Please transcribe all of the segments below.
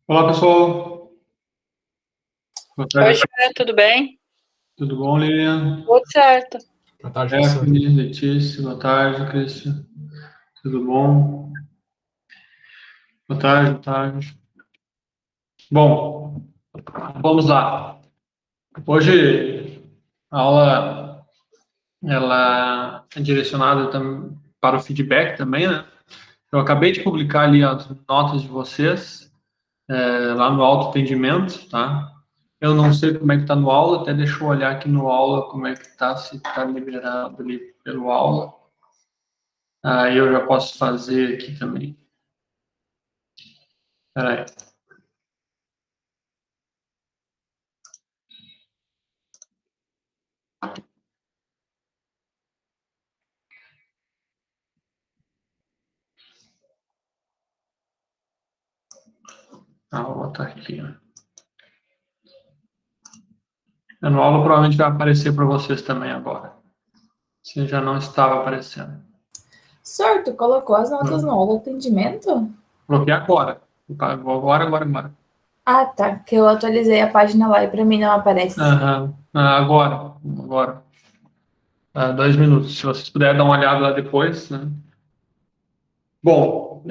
Olá, pessoal. Boa Oi, tarde. Joia, tudo bem? Tudo bom, Lilian? Tudo certo. Boa tarde, professor. Letícia. Boa tarde, Cristian. Tudo bom? Boa tarde, boa tarde. Bom, vamos lá. Hoje a aula ela é direcionada para o feedback também, né? Eu acabei de publicar ali as notas de vocês lá no autoatendimento, tá? Eu não sei como é que tá no aula, até deixa eu olhar aqui no aula como é que tá, se tá liberado ali pelo aula. Aí eu já posso fazer aqui também. Espera aí. A aula tá aqui, ó. No aula provavelmente vai aparecer para vocês também agora. Se já não estava aparecendo. Senhor, tu colocou as notas no autoatendimento? Coloquei agora. Agora. Ah, tá. Que eu atualizei a página lá e pra mim não aparece. Agora. 2 minutos. Se vocês puderem dar uma olhada lá depois, né? Bom,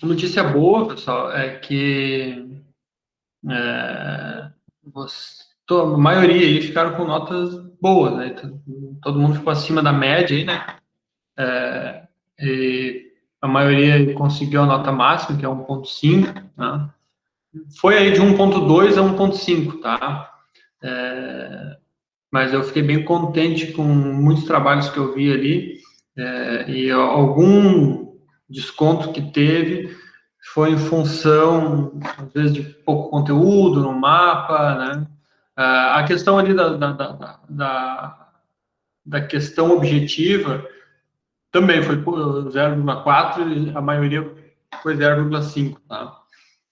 a notícia boa, pessoal, é que a maioria aí ficaram com notas boas, né? Todo mundo ficou acima da média aí, né? E a maioria conseguiu a nota máxima, que é 1,5, né? Foi aí de 1,2 a 1,5, tá? Mas eu fiquei bem contente com muitos trabalhos que eu vi ali, e algum desconto que teve foi em função, às vezes, de pouco conteúdo no mapa, né? A questão ali da questão objetiva também foi 0,4 e a maioria foi 0,5, tá?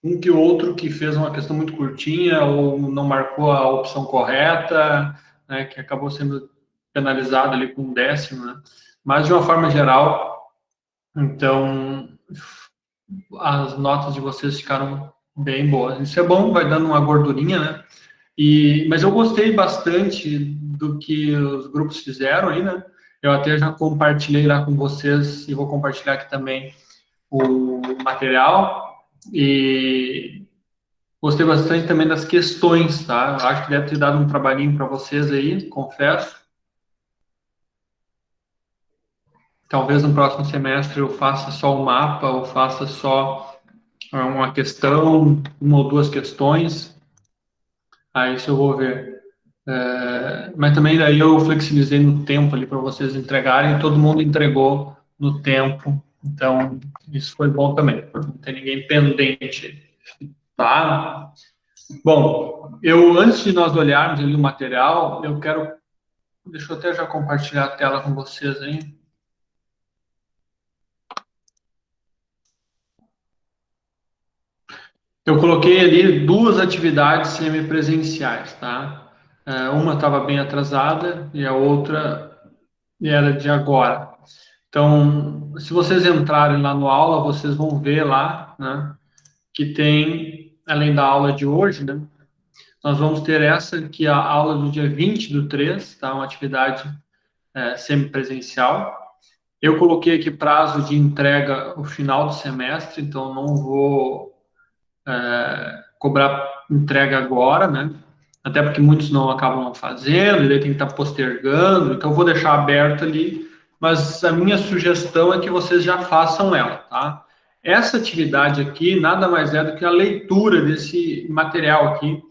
Um que o outro que fez uma questão muito curtinha ou não marcou a opção correta, né, que acabou sendo penalizado ali com 1/10, né? Mas, de uma forma geral, então, as notas de vocês ficaram bem boas. Isso é bom, vai dando uma gordurinha, né? Mas eu gostei bastante do que os grupos fizeram aí, né? Eu até já compartilhei lá com vocês e vou compartilhar aqui também o material. E gostei bastante também das questões, tá? Eu acho que deve ter dado um trabalhinho para vocês aí, confesso. Talvez no próximo semestre eu faça só o mapa ou faça só uma questão, uma ou duas questões. Aí isso eu vou ver. Mas também daí eu flexibilizei no tempo ali para vocês entregarem, todo mundo entregou no tempo, então isso foi bom também, para não ter ninguém pendente, tá? Bom, antes de nós olharmos ali o material, deixa eu até já compartilhar a tela com vocês aí. Eu coloquei ali duas atividades semipresenciais, tá? Uma estava bem atrasada e a outra era de agora. Então, se vocês entrarem lá no aula, vocês vão ver lá, né, que tem, além da aula de hoje, né, nós vamos ter essa, que é a aula do dia 20/3, tá, uma atividade semipresencial. Eu coloquei aqui prazo de entrega o final do semestre, então não vou cobrar entrega agora, né, até porque muitos não acabam não fazendo, e daí tem que estar postergando, então eu vou deixar aberto ali, mas a minha sugestão é que vocês já façam ela, tá? Essa atividade aqui nada mais é do que a leitura desse material aqui,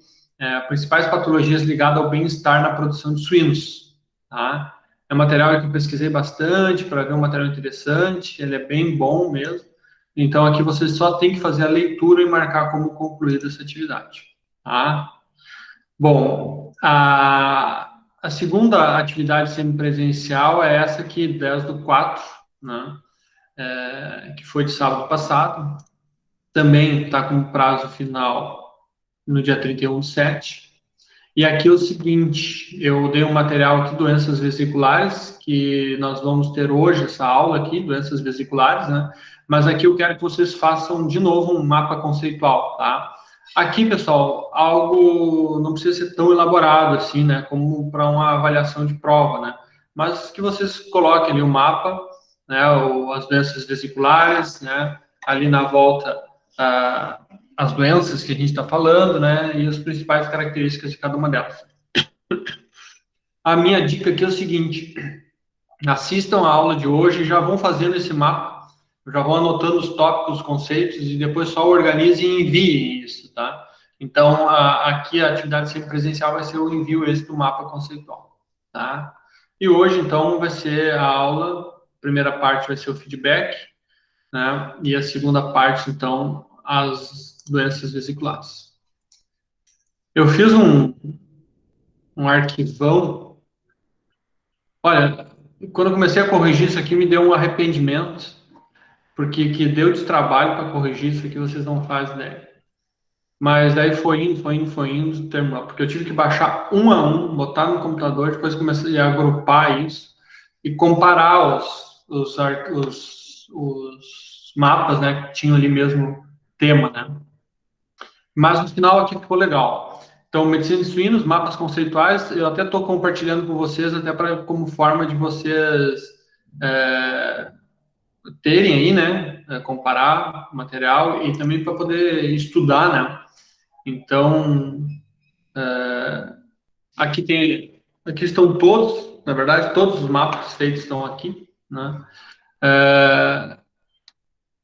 principais patologias ligadas ao bem-estar na produção de suínos, tá? É um material que eu pesquisei bastante para ver um material interessante, ele é bem bom mesmo, então aqui vocês só tem que fazer a leitura e marcar como concluída essa atividade, tá? Bom, a segunda atividade semipresencial é essa aqui, 10/4, né? Que foi de sábado passado. Também está com prazo final no dia 31/7. E aqui é o seguinte, eu dei um material aqui, doenças vesiculares, que nós vamos ter hoje essa aula aqui, doenças vesiculares, né? Mas aqui eu quero que vocês façam de novo um mapa conceitual, tá? Aqui, pessoal, algo não precisa ser tão elaborado assim, né? Como para uma avaliação de prova, né? Mas que vocês coloquem ali o mapa, né? As doenças vesiculares, né? Ali na volta, as doenças que a gente está falando, né? E as principais características de cada uma delas. A minha dica aqui é o seguinte: assistam a aula de hoje e já vão fazendo esse mapa, já vão anotando os tópicos, os conceitos e depois só organizem e enviem isso, tá? Então, aqui a atividade sempre presencial vai ser o envio esse do mapa conceitual, tá? E hoje, então, vai ser a aula, a primeira parte vai ser o feedback, né? E a segunda parte, então, as doenças vesiculares. Eu fiz um arquivão. Olha, quando eu comecei a corrigir isso aqui, me deu um arrependimento, porque que deu de trabalho para corrigir isso aqui, vocês não fazem ideia. Mas daí foi indo, terminou. Porque eu tive que baixar um a um, botar no computador, depois comecei a agrupar isso e comparar os mapas, né, que tinham ali mesmo tema, né? Mas no final aqui ficou legal. Então, medicina de suínos, mapas conceituais, eu até estou compartilhando com vocês, até como forma de vocês é, terem aí, né? Comparar o material e também para poder estudar, né? Então, aqui estão todos, na verdade, todos os mapas feitos estão aqui, né?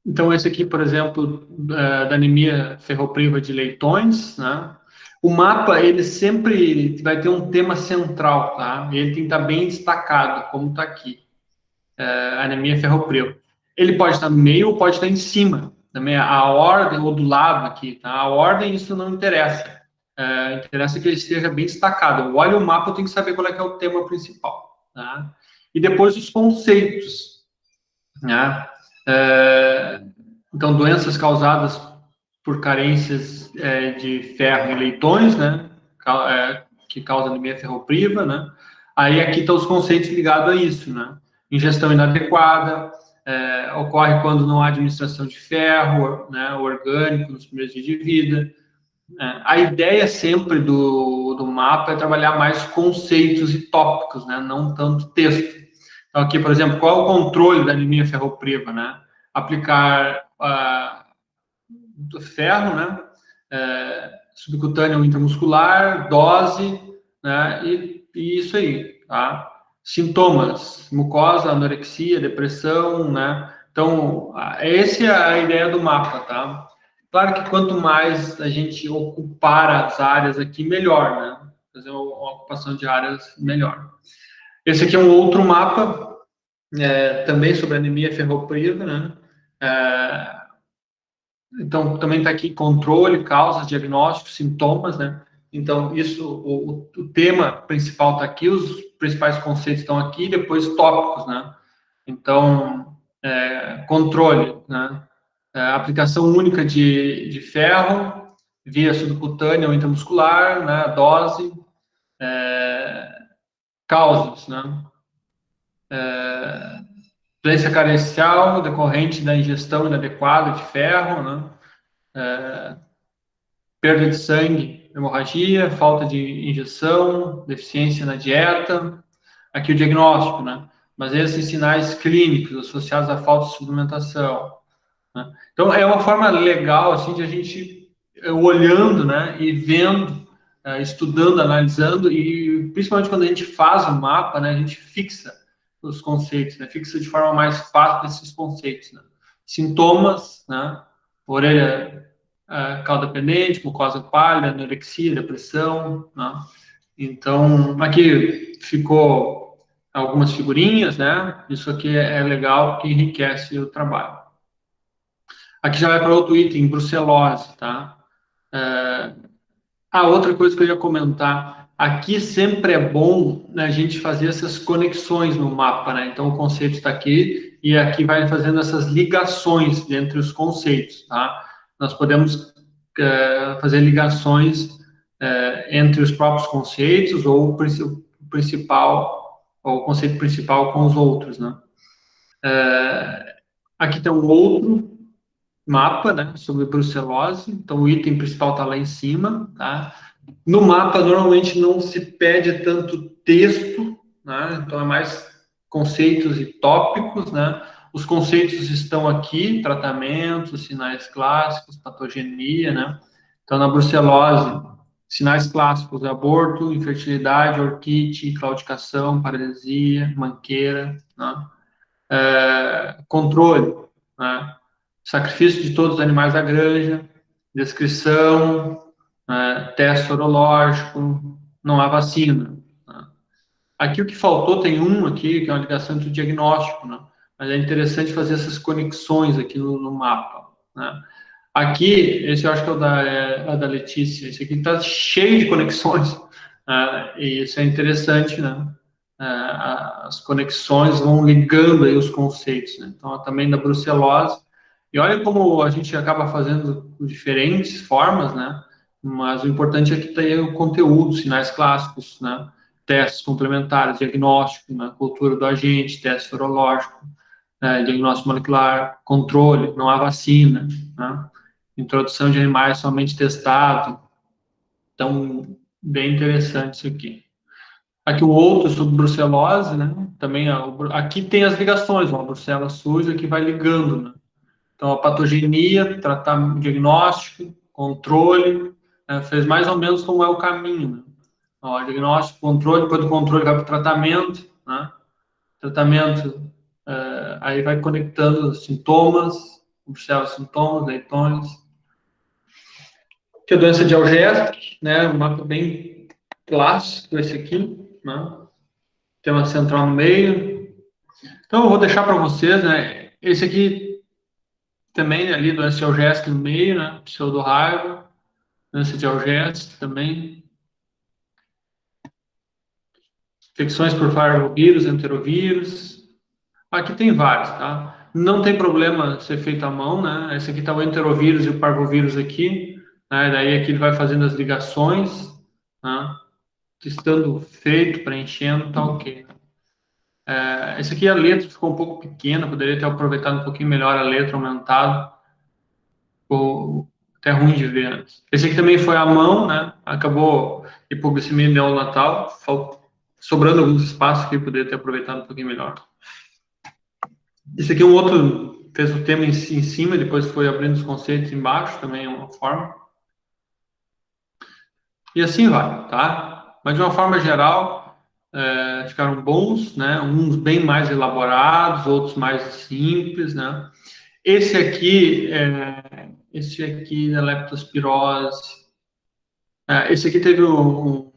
Então, esse aqui, por exemplo, da anemia ferropriva de Leitões, né? O mapa, ele sempre vai ter um tema central, tá? Ele tem que estar bem destacado, como está aqui, anemia ferropriva. Ele pode estar no meio ou pode estar em cima, também a ordem, ou do lado aqui, tá? A ordem, isso não interessa. Interessa que ele esteja bem destacado. Olha o mapa, eu tenho que saber qual é que é o tema principal, tá? E depois os conceitos, né? Então, doenças causadas por carências de ferro em leitões, né? Que causa anemia ferropriva, né? Aí aqui estão os conceitos ligados a isso, né? Ingestão inadequada, ocorre quando não há administração de ferro, né? Orgânico nos primeiros dias de vida. A ideia sempre do mapa é trabalhar mais conceitos e tópicos, né? Não tanto texto. Então, aqui, por exemplo, qual é o controle da anemia ferropriva, né? Aplicar do ferro, né? Subcutâneo ou intramuscular, dose, né? E isso aí, tá? Sintomas: mucosa, anorexia, depressão, né? Então, essa é a ideia do mapa, tá? Claro que quanto mais a gente ocupar as áreas aqui, melhor, né? Fazer uma ocupação de áreas melhor. Esse aqui é um outro mapa, também sobre anemia ferropriva, né? Então, também está aqui controle, causas, diagnóstico, sintomas, né? Então, isso, o tema principal está aqui, os principais conceitos estão aqui, depois tópicos, né? Então, controle, né? Aplicação única de ferro, via subcutânea ou intramuscular, né? Dose, causas, né? Doença carencial decorrente da ingestão inadequada de ferro, né? Perda de sangue, hemorragia, falta de injeção, deficiência na dieta. Aqui o diagnóstico, né? Mas esses sinais clínicos associados à falta de suplementação, né? Então, é uma forma legal, assim, de a gente olhando, né? E vendo, estudando, analisando, e principalmente quando a gente faz o mapa, né? A gente fixa os conceitos, né? Fixa de forma mais fácil esses conceitos, né? Sintomas, né? Orelha cauda pendente, mucosa pálida, anorexia, depressão, né? Então, aqui ficou algumas figurinhas, né? Isso aqui é legal porque enriquece o trabalho. Aqui já vai para outro item, brucelose, tá? Outra coisa que eu ia comentar, aqui sempre é bom, né, a gente fazer essas conexões no mapa, né? Então, o conceito está aqui e aqui vai fazendo essas ligações entre os conceitos, tá? Nós podemos fazer ligações entre os próprios conceitos ou o principal, ou o conceito principal com os outros, né? Aqui tem um outro mapa, né, sobre brucelose. Então, o item principal está lá em cima, tá? No mapa, normalmente não se pede tanto texto, né? Então, é mais conceitos e tópicos, né? Os conceitos estão aqui: tratamento, sinais clássicos, patogenia, né? Então, na brucelose, sinais clássicos: aborto, infertilidade, orquite, claudicação, paralisia, manqueira, né? Controle, né? Sacrifício de todos os animais da granja, descrição, teste sorológico, não há vacina. Né? Aqui o que faltou, tem um aqui, que é uma ligação entre o diagnóstico, né? Mas é interessante fazer essas conexões aqui no mapa. Né? Aqui, esse eu acho que é da Letícia, esse aqui está cheio de conexões, e isso é interessante, né? As conexões vão ligando aí os conceitos, né? Então, também da brucelose. E olha como a gente acaba fazendo de diferentes formas, né? Mas o importante é que tenha o conteúdo, sinais clássicos, né? Testes complementares, diagnóstico, né? Cultura do agente, teste sorológico, diagnóstico molecular, controle, não há vacina, né? Introdução de animais somente testado. Então, bem interessante isso aqui. Aqui o outro sobre brucelose, né? Também aqui tem as ligações, uma brucela suja que vai ligando, né? Então a patogenia, tratar diagnóstico, controle, né? Fez mais ou menos como é o caminho, né? Ó, diagnóstico, controle, depois do controle vai para o tratamento, né? Tratamento, aí vai conectando sintomas, brucela sintomas, leitões. Que é a doença de Algers, né? Um mapa bem clássico esse aqui, né? Tem uma central no meio. Então, eu vou deixar para vocês, né? Esse aqui também, né, ali, doença de Algés no meio, né? Pseudo-raiva, doença de Algés também. Infecções por parvovírus, enterovírus. Aqui tem vários, tá? Não tem problema ser feito à mão, né? Esse aqui tá o enterovírus e o parvovírus aqui, né? Daí aqui ele vai fazendo as ligações, né? Estando feito, preenchendo, tá ok. Esse aqui a letra ficou um pouco pequena, poderia ter aproveitado um pouquinho melhor a letra, aumentado. Ficou até ruim de ver antes. Esse aqui também foi à mão, né? Acabou hipoglicemia neonatal, sobrando alguns espaços que poderia ter aproveitado um pouquinho melhor. Esse aqui é um outro, fez o tema em cima, depois foi abrindo os conceitos embaixo, também é uma forma. E assim vai, tá? Mas de uma forma geral, ficaram bons, né? Uns bem mais elaborados, outros mais simples, né? Esse aqui da leptospirose. Esse aqui teve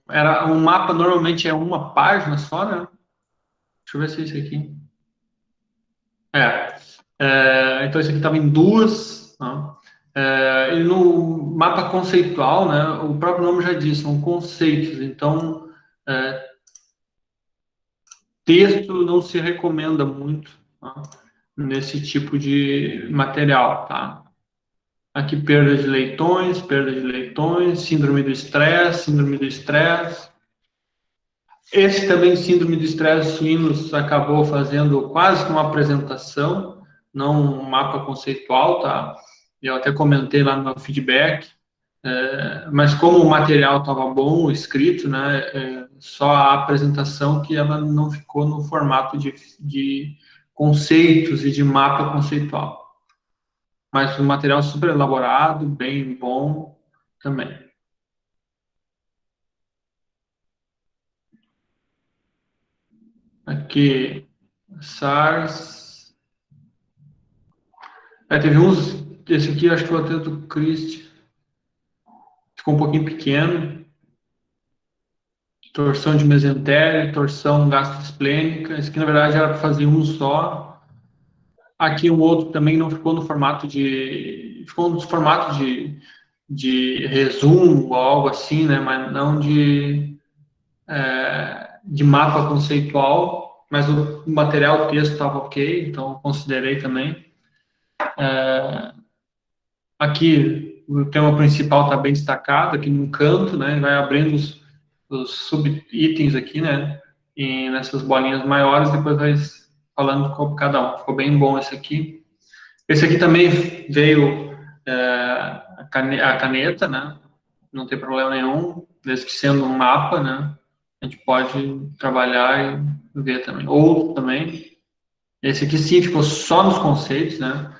era um mapa, normalmente é uma página só, né? Deixa eu ver se é esse aqui. Então esse aqui estava em duas, né? E no mapa conceitual, né? O próprio nome já diz, são conceitos. Então, texto não se recomenda muito, tá? Nesse tipo de material, tá? Aqui perda de leitões, síndrome do estresse. Esse também, síndrome do estresse suínos, acabou fazendo quase que uma apresentação, não um mapa conceitual, tá? Eu até comentei lá no meu feedback, mas como o material estava bom, escrito, né? Só a apresentação que ela não ficou no formato de conceitos e de mapa conceitual. Mas um material super elaborado, bem bom também. Aqui, SARS. Teve uns, esse aqui acho que foi até do Christ. Ficou um pouquinho pequeno. Torção de mesentério, torção gastroesplênica. Esse aqui, na verdade, era para fazer um só. Aqui um outro também não ficou no formato de... Ficou no formato de resumo ou algo assim, né? Mas não de mapa conceitual, mas o material, o texto estava ok, então considerei também. Aqui, o tema principal está bem destacado aqui no canto, né? Vai abrindo os sub-itens aqui, né? E nessas bolinhas maiores, depois vai falando com cada um. Ficou bem bom esse aqui. Esse aqui também veio a caneta, né? Não tem problema nenhum, desde que sendo um mapa, né? A gente pode trabalhar e ver também. Ou também, esse aqui sim ficou só nos conceitos, né?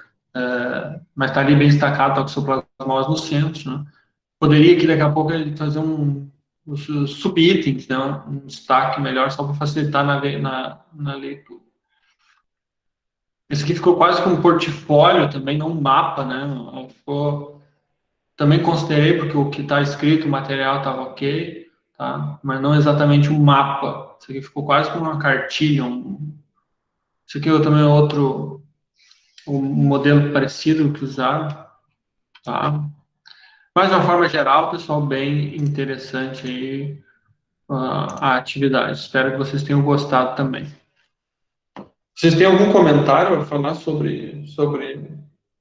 Mas está ali bem destacado, está com o seu plasmose no centro, né? Poderia aqui daqui a pouco ele fazer os sub-itens, né? Um destaque melhor só para facilitar na leitura. Esse aqui ficou quase como um portfólio também, não um mapa, né? Também considerei porque o que está escrito, o material estava ok, tá? Mas não exatamente um mapa. Isso aqui ficou quase como uma cartilha. Isso aqui também é outro um modelo parecido que usaram, tá? Mas de uma forma geral, pessoal, bem interessante aí a atividade. Espero que vocês tenham gostado também. Vocês têm algum comentário a falar sobre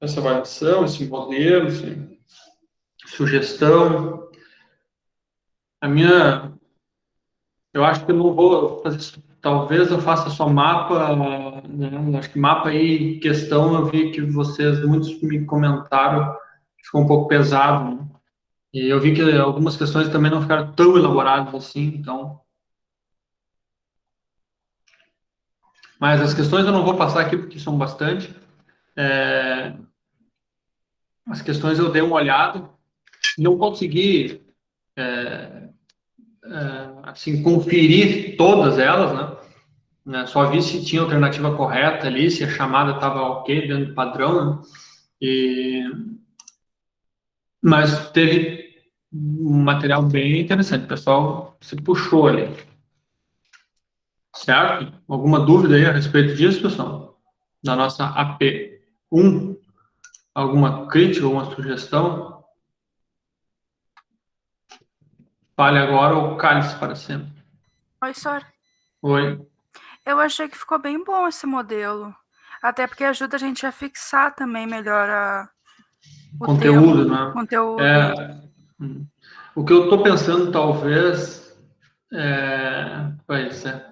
essa avaliação, esse modelo, sugestão? Eu acho que eu não vou fazer isso. Talvez eu faça só mapa, né? Acho que mapa aí, questão, eu vi que muitos me comentaram, que ficou um pouco pesado, né? E eu vi que algumas questões também não ficaram tão elaboradas assim, então. Mas as questões eu não vou passar aqui porque são bastante. As questões eu dei uma olhada, não consegui assim conferir todas elas, né? Só vi se tinha alternativa correta ali, se a chamada estava ok dentro do padrão, né? Mas teve um material bem interessante, o pessoal se puxou ali. Certo? Alguma dúvida aí a respeito disso, pessoal? Da nossa AP1? Alguma crítica, alguma sugestão? Fale agora ou cale-se para sempre. Oi, Sor. Oi. Eu achei que ficou bem bom esse modelo. Até porque ajuda a gente a fixar também melhor o Conteúdo, tema, né? conteúdo. O que eu estou pensando, talvez, pois é.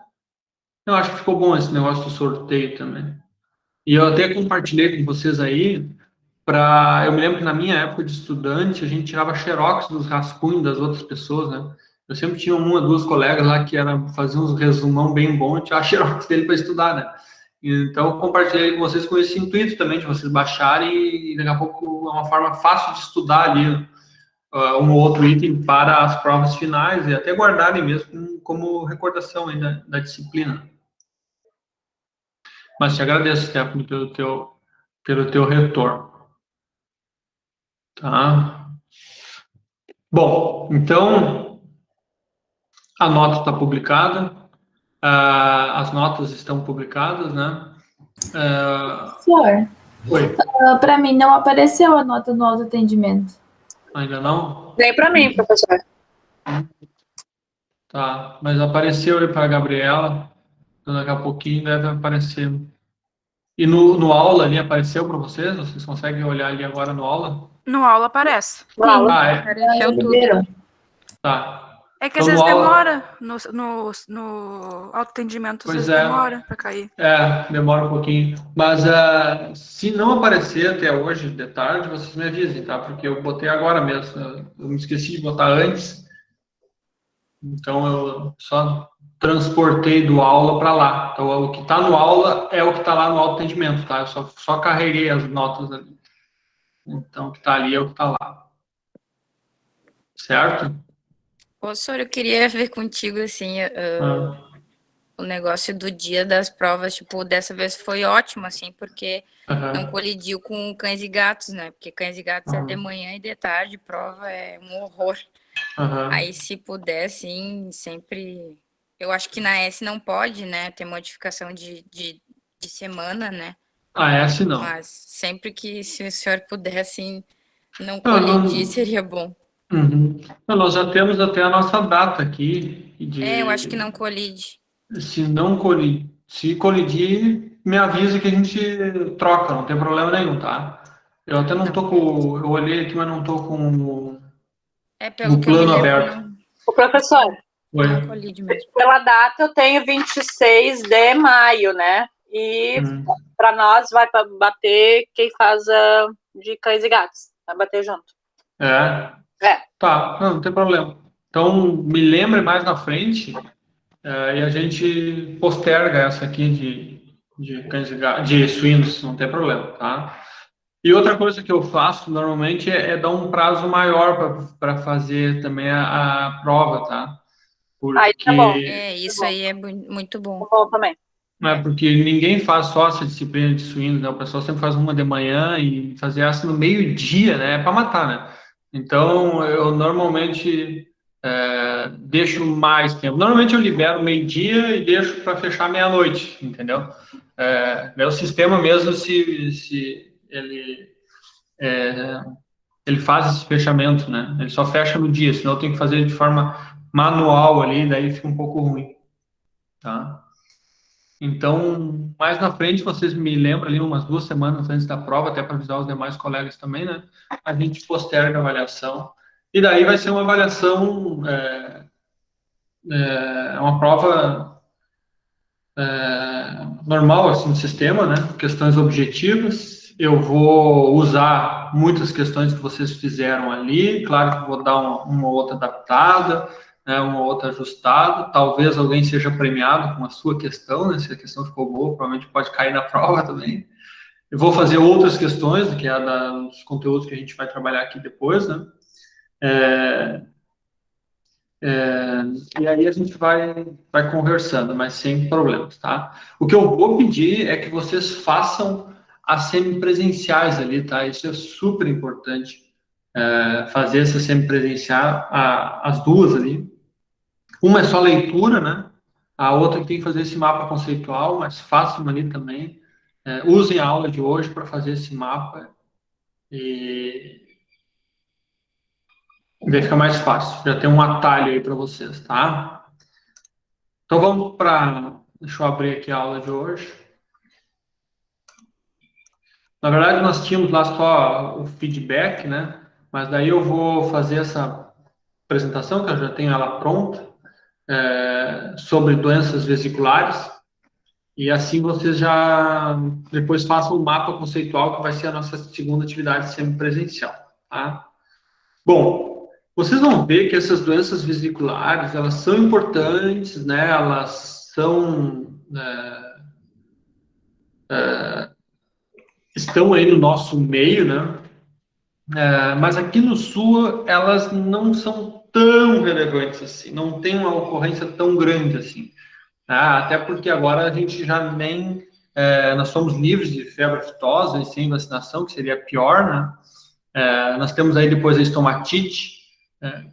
Eu acho que ficou bom esse negócio do sorteio também. E eu até compartilhei com vocês aí, eu me lembro que na minha época de estudante, a gente tirava xerox dos rascunhos das outras pessoas, né? Eu sempre tinha uma, duas colegas lá que faziam uns resumão bem bom e tirava xerox dele para estudar, né? Então, eu compartilhei com vocês com esse intuito também, de vocês baixarem e daqui a pouco é uma forma fácil de estudar ali um ou outro item para as provas finais e até guardarem mesmo como recordação aí da disciplina. Mas te agradeço, Stephanie, pelo teu retorno. Tá? Bom, então, a nota está publicada, as notas estão publicadas, né? Senhor, Oi, para mim não apareceu a nota no autoatendimento. ainda não? Nem para mim, professor. Tá, mas apareceu aí para a Gabriela, então daqui a pouquinho deve aparecer. E no aula ali apareceu para vocês? Vocês conseguem olhar ali agora no aula? No aula aparece. Uau. Apareceu tudo. Liberou. Tá. É que às Então, vezes no aula- demora. No autoatendimento, às Pois vezes é. demora para cair. Demora um pouquinho. Mas se não aparecer até hoje de tarde, vocês me avisem, tá? Porque eu botei agora mesmo. Eu me esqueci de botar antes. Então eu só transportei do aula para lá. Então o que está no aula é o que está lá no autoatendimento, tá? Eu só carreguei as notas ali. Então o que está ali é o que está lá. Certo? Ô, Sora, eu queria ver contigo, assim, o negócio do dia das provas, tipo, dessa vez foi ótimo, assim, porque não colidiu com cães e gatos, né? Porque cães e gatos é de manhã e de tarde, prova é um horror. Aí, se puder, assim, sempre... Eu acho que na S não pode, né, ter modificação de semana, né? S não. Mas sempre que, se o senhor puder, assim, não Não, não- colidir, seria bom. Uhum. Não, nós já temos até a nossa data aqui. Eu acho que não colide. Se colidir, me avise que a gente troca, não tem problema nenhum, tá? Eu até não tô com... Eu olhei aqui, mas não tô com Pelo o que eu me plano lembro, aberto. não. O professor, Oi. Colide mesmo. pela data eu tenho 26 de maio, né? E para nós vai bater quem faz de cães e gatos. Vai bater junto. É? É. Tá, não tem problema. Então, me lembre mais na frente e a gente posterga essa aqui de cães e gatos, de suínos, não tem problema, tá? E outra coisa que eu faço normalmente é dar um prazo maior para fazer também a prova, tá? Aí tá bom. Porque, Isso aí é muito bom. Tá bom também. né, porque ninguém faz só essa disciplina de suínos, né? O pessoal sempre faz uma de manhã e fazer essa no meio-dia, né? É para matar, né? Então, eu normalmente deixo mais tempo. Normalmente eu libero meio-dia e deixo para fechar meia-noite, entendeu? Meu sistema mesmo, se ele faz esse fechamento, né? Ele só fecha no dia, senão eu tenho que fazer de forma manual ali, daí fica um pouco ruim, tá? Então, mais na frente, vocês me lembram ali umas 2 semanas antes da prova, até para avisar os demais colegas também, né? A gente posterga a avaliação. E daí vai ser uma avaliação, uma prova normal, assim, no sistema, né? Questões objetivas. Eu vou usar muitas questões que vocês fizeram ali. Claro que vou dar uma outra adaptada, né? Uma outra ajustada. Talvez alguém seja premiado com a sua questão, né? Se a questão ficou boa, provavelmente pode cair na prova também. Eu vou fazer outras questões, que é dos conteúdos que a gente vai trabalhar aqui depois, né? E aí a gente vai conversando, mas sem problemas, tá? O que eu vou pedir é que vocês façam as semipresenciais ali, tá? Isso é super importante, fazer essa semipresencial, as duas ali. Uma é só leitura, né? A outra que tem que fazer esse mapa conceitual, mas façam ali também. Usem a aula de hoje para fazer esse mapa e vai ficar mais fácil. Já tem um atalho aí para vocês, tá? Então vamos para. Deixa eu abrir aqui a aula de hoje. Na verdade, nós tínhamos lá só o feedback, né? Mas daí eu vou fazer essa apresentação, que eu já tenho ela pronta, sobre doenças vesiculares. E assim vocês já depois façam o mapa conceitual, que vai ser a nossa segunda atividade semipresencial, tá? Bom, vocês vão ver que essas doenças vesiculares, elas são importantes, né? Elas são... estão aí no nosso meio, né? Mas aqui no Sul elas não são tão relevantes assim, não tem uma ocorrência tão grande assim. Até porque agora a gente já nem... nós somos livres de febre aftosa e sem vacinação, que seria pior, né? Nós temos aí depois a estomatite,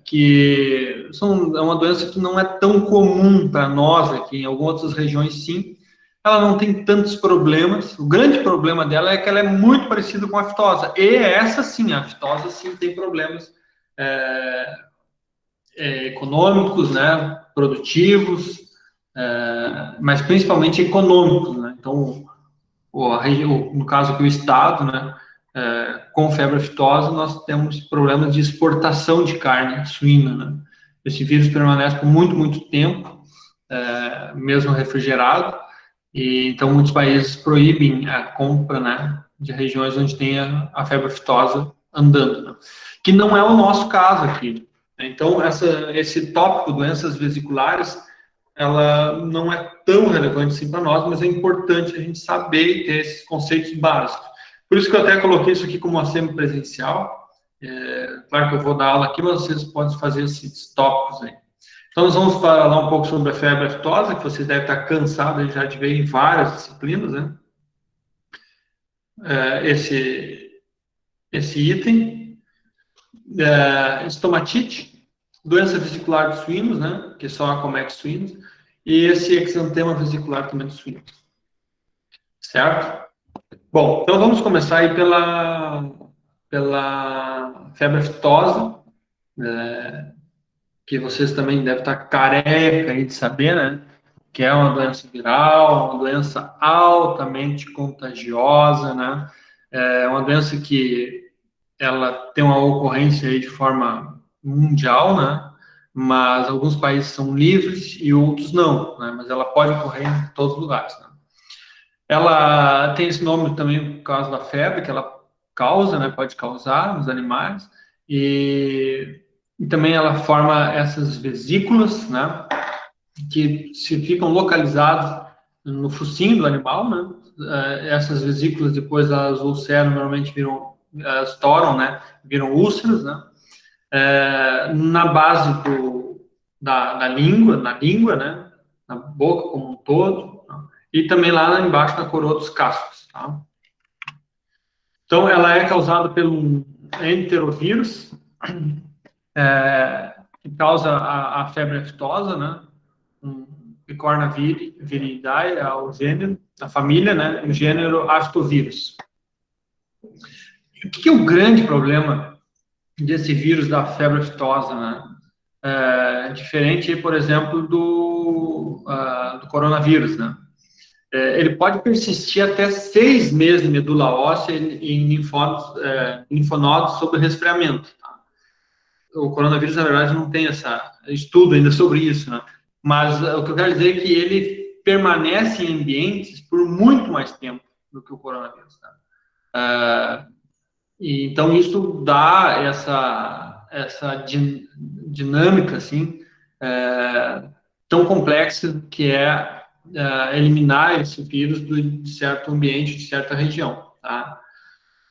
que é uma doença que não é tão comum para nós aqui, em algumas outras regiões sim. Ela não tem tantos problemas. O grande problema dela é que ela é muito parecida com a aftosa. E essa sim, a aftosa sim tem problemas econômicos, né, produtivos, mas principalmente econômicos, né? Então, no caso aqui o Estado, né, com febre aftosa, nós temos problemas de exportação de carne suína, né? Esse vírus permanece por muito, muito tempo, mesmo refrigerado, e então muitos países proíbem a compra, né, de regiões onde tem a febre aftosa andando, né? Que não é o nosso caso aqui. Então, esse tópico, doenças vesiculares, ela não é tão relevante assim para nós, mas é importante a gente saber e ter esses conceitos básicos. Por isso que eu até coloquei isso aqui como uma semipresencial. Claro que eu vou dar aula aqui, mas vocês podem fazer esses tópicos aí. Então, nós vamos falar um pouco sobre a febre aftosa, que vocês devem estar cansados já de ver em várias disciplinas, né? Esse item. Estomatite, doença vesicular dos suínos, né? Que só acomete suínos. E esse exantema vesicular também dos suínos. Certo? Bom, então vamos começar aí pela febre aftosa, que vocês também devem estar careca aí de saber, né? Que é uma doença viral, uma doença altamente contagiosa, né? É uma doença que ela tem uma ocorrência aí de forma mundial, né? Mas alguns países são livres e outros não, né? Mas ela pode ocorrer em todos os lugares, né? Ela tem esse nome também por causa da febre que ela causa, né? Pode causar nos animais e também ela forma essas vesículas, né? Que se ficam localizadas no focinho do animal, né? Essas vesículas depois elas ulceram, normalmente viram, estouram, né? Viram úlceras, né? Na base da língua, na língua, né? Na boca como um todo, tá? E também lá embaixo na coroa dos cascos, tá? Então, ela é causada pelo enterovírus, que causa a febre aftosa, né? Picorna viridae é o gênero, a família, né? E o gênero aftovírus. O que é o grande problema desse vírus da febre aftosa, né? Diferente, por exemplo, do coronavírus, né? Ele pode persistir até 6 meses em medula óssea e em linfonodos sob resfriamento. Tá? O coronavírus, na verdade, não tem estudo ainda sobre isso, né? Mas o que eu quero dizer é que ele permanece em ambientes por muito mais tempo do que o coronavírus. Tá? Então, isso dá essa dinâmica, assim, tão complexa que é eliminar esse vírus de certo ambiente, de certa região, tá?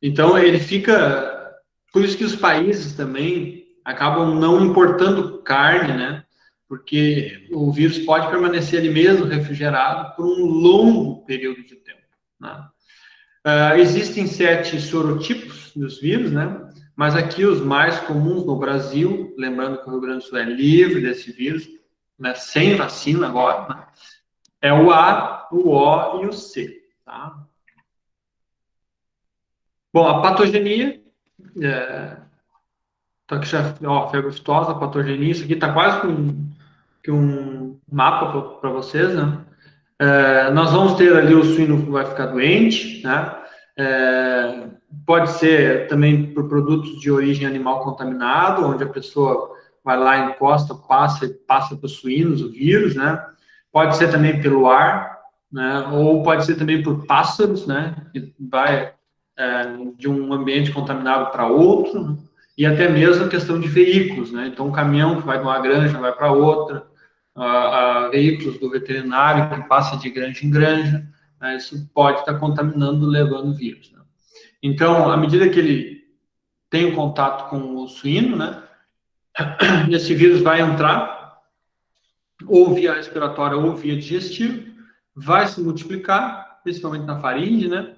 Então, ele fica... Por isso que os países também acabam não importando carne, né? Porque o vírus pode permanecer ali mesmo, refrigerado, por um longo período de tempo, né? Existem 7 sorotipos dos vírus, né? Mas aqui os mais comuns no Brasil, lembrando que o Rio Grande do Sul é livre desse vírus, né? Sem vacina agora, né? É o A, o O e o C, tá? Bom, a patogenia, tá aqui já, ó, febre aftosa, patogenia, isso aqui está quase que um mapa para vocês, né? Nós vamos ter ali o suíno que vai ficar doente, né? Pode ser também por produtos de origem animal contaminado, onde a pessoa vai lá, encosta, passa para os suínos o vírus, né? Pode ser também pelo ar, né? Ou pode ser também por pássaros, né? Que vai de um ambiente contaminado para outro, né? E até mesmo a questão de veículos, né? Então, um caminhão que vai de uma granja vai para outra, veículos do veterinário que passa de granja em granja, né? Isso pode estar contaminando, levando vírus, né? Então, à medida que ele tem o contato com o suíno, né? Esse vírus vai entrar ou via respiratória ou via digestiva, vai se multiplicar, principalmente na faringe, né?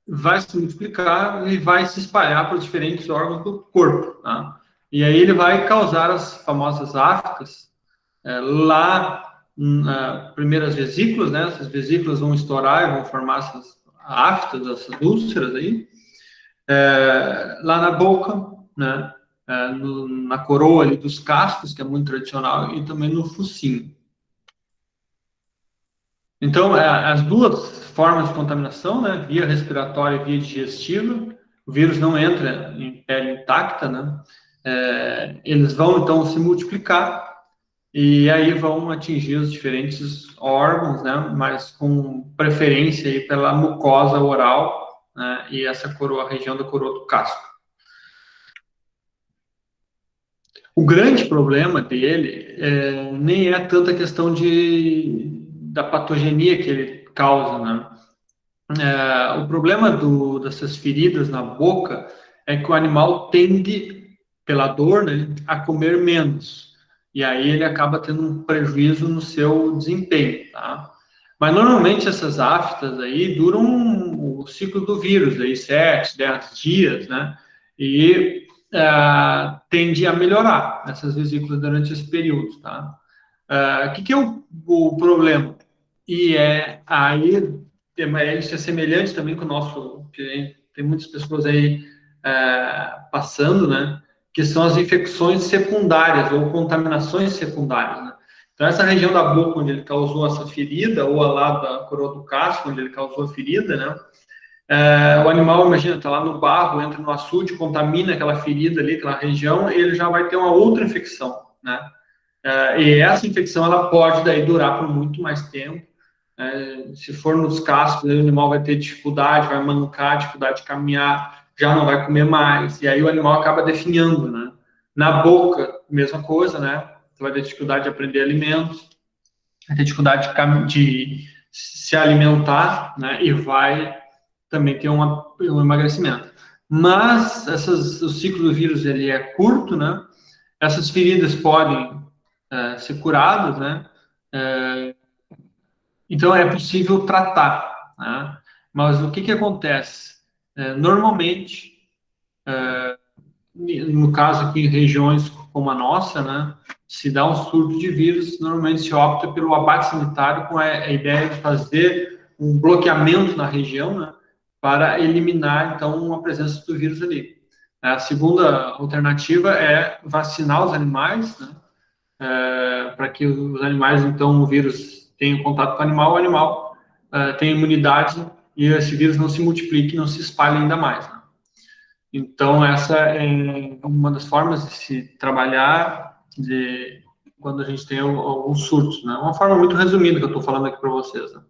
Vai se multiplicar e vai se espalhar para os diferentes órgãos do corpo, tá? E aí ele vai causar as famosas aftas lá nas primeiras vesículas, né? Essas vesículas vão estourar e vão formar essas aftas, essas úlceras aí, lá na boca, né? Na coroa ali dos cascos, que é muito tradicional, e também no focinho. Então, as duas formas de contaminação, né, via respiratória e via digestiva, o vírus não entra em pele intacta, né, eles vão, então, se multiplicar e aí vão atingir os diferentes órgãos, né, mas com preferência aí pela mucosa oral, né, e essa coroa, a região da coroa do casco. O grande problema dele nem é tanta questão da patogenia que ele causa, né? O problema dessas feridas na boca é que o animal tende, pela dor, né, a comer menos. E aí ele acaba tendo um prejuízo no seu desempenho, tá? Mas normalmente essas aftas aí duram o ciclo do vírus, aí 7, 10 dias, né? E tende a melhorar essas vesículas durante esse período, tá? O que é o problema? E aí isso é semelhante também com o nosso, que tem muitas pessoas aí passando, né? Que são as infecções secundárias ou contaminações secundárias, né? Então, essa região da boca onde ele causou essa ferida, ou a lá da coroa do casco, onde ele causou a ferida, né? O animal, imagina, está lá no barro, entra no açude, contamina aquela ferida ali, aquela região, ele já vai ter uma outra infecção, né? E essa infecção, ela pode daí durar por muito mais tempo. Se for nos cascos, o animal vai ter dificuldade, vai mancar, dificuldade de caminhar, já não vai comer mais, e aí o animal acaba definhando, né? Na boca, mesma coisa, né? Você vai ter dificuldade de aprender alimentos, vai ter dificuldade de se alimentar, né? E vai também ter um emagrecimento. Mas o ciclo do vírus ele é curto, né? Essas feridas podem ser curadas, né? Então é possível tratar, né? Mas o que acontece? Normalmente, no caso aqui em regiões como a nossa, né? Se dá um surto de vírus, normalmente se opta pelo abate sanitário com a ideia de fazer um bloqueamento na região, né? Para eliminar, então, a presença do vírus ali. A segunda alternativa é vacinar os animais, né? Para que os animais, então, o vírus tenha contato com o animal tenha imunidade e esse vírus não se multiplique, não se espalhe ainda mais, né? Então, essa é uma das formas de se trabalhar quando a gente tem alguns surtos, né? Uma forma muito resumida que eu estou falando aqui para vocês, né?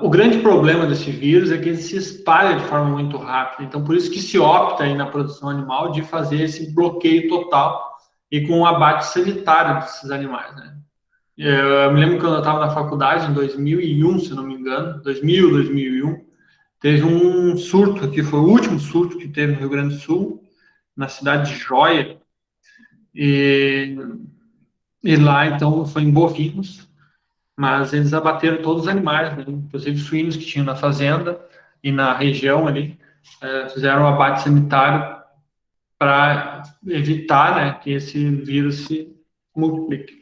O grande problema desse vírus é que ele se espalha de forma muito rápida. Então, por isso que se opta aí na produção animal de fazer esse bloqueio total e com um abate sanitário desses animais, né? Eu me lembro quando eu estava na faculdade, em 2001, se não me engano, 2001, teve um surto, que foi o último surto que teve no Rio Grande do Sul, na cidade de Joia, e lá, então, foi em bovinos, mas eles abateram todos os animais, né? Inclusive suínos que tinham na fazenda e na região ali, fizeram um abate sanitário para evitar, né, que esse vírus se multiplique.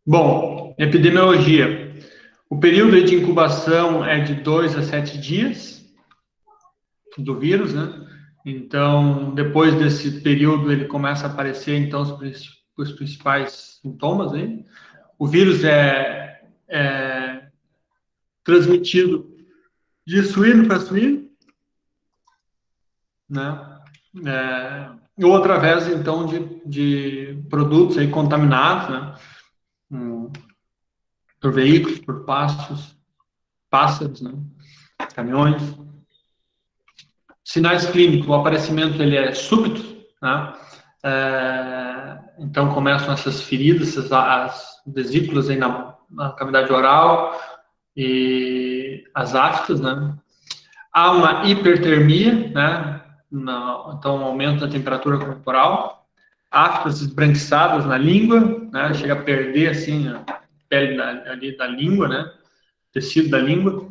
Bom, epidemiologia. O período de incubação é de 2 a 7 dias do vírus, né? Então, depois desse período, ele começa a aparecer, então, os principais sintomas aí. O vírus é transmitido de suíno para suíno, né? Ou através, então, de produtos aí contaminados, né? Por veículos, por pássaros, né? Caminhões. Sinais clínicos, o aparecimento ele é súbito, né? Então começam essas feridas, as vesículas aí na cavidade oral e as aftas, né? Há uma hipertermia, né? Então um aumento da temperatura corporal, aftas esbranquiçadas na língua, né? Chega a perder assim a pele ali da língua, né? Tecido da língua.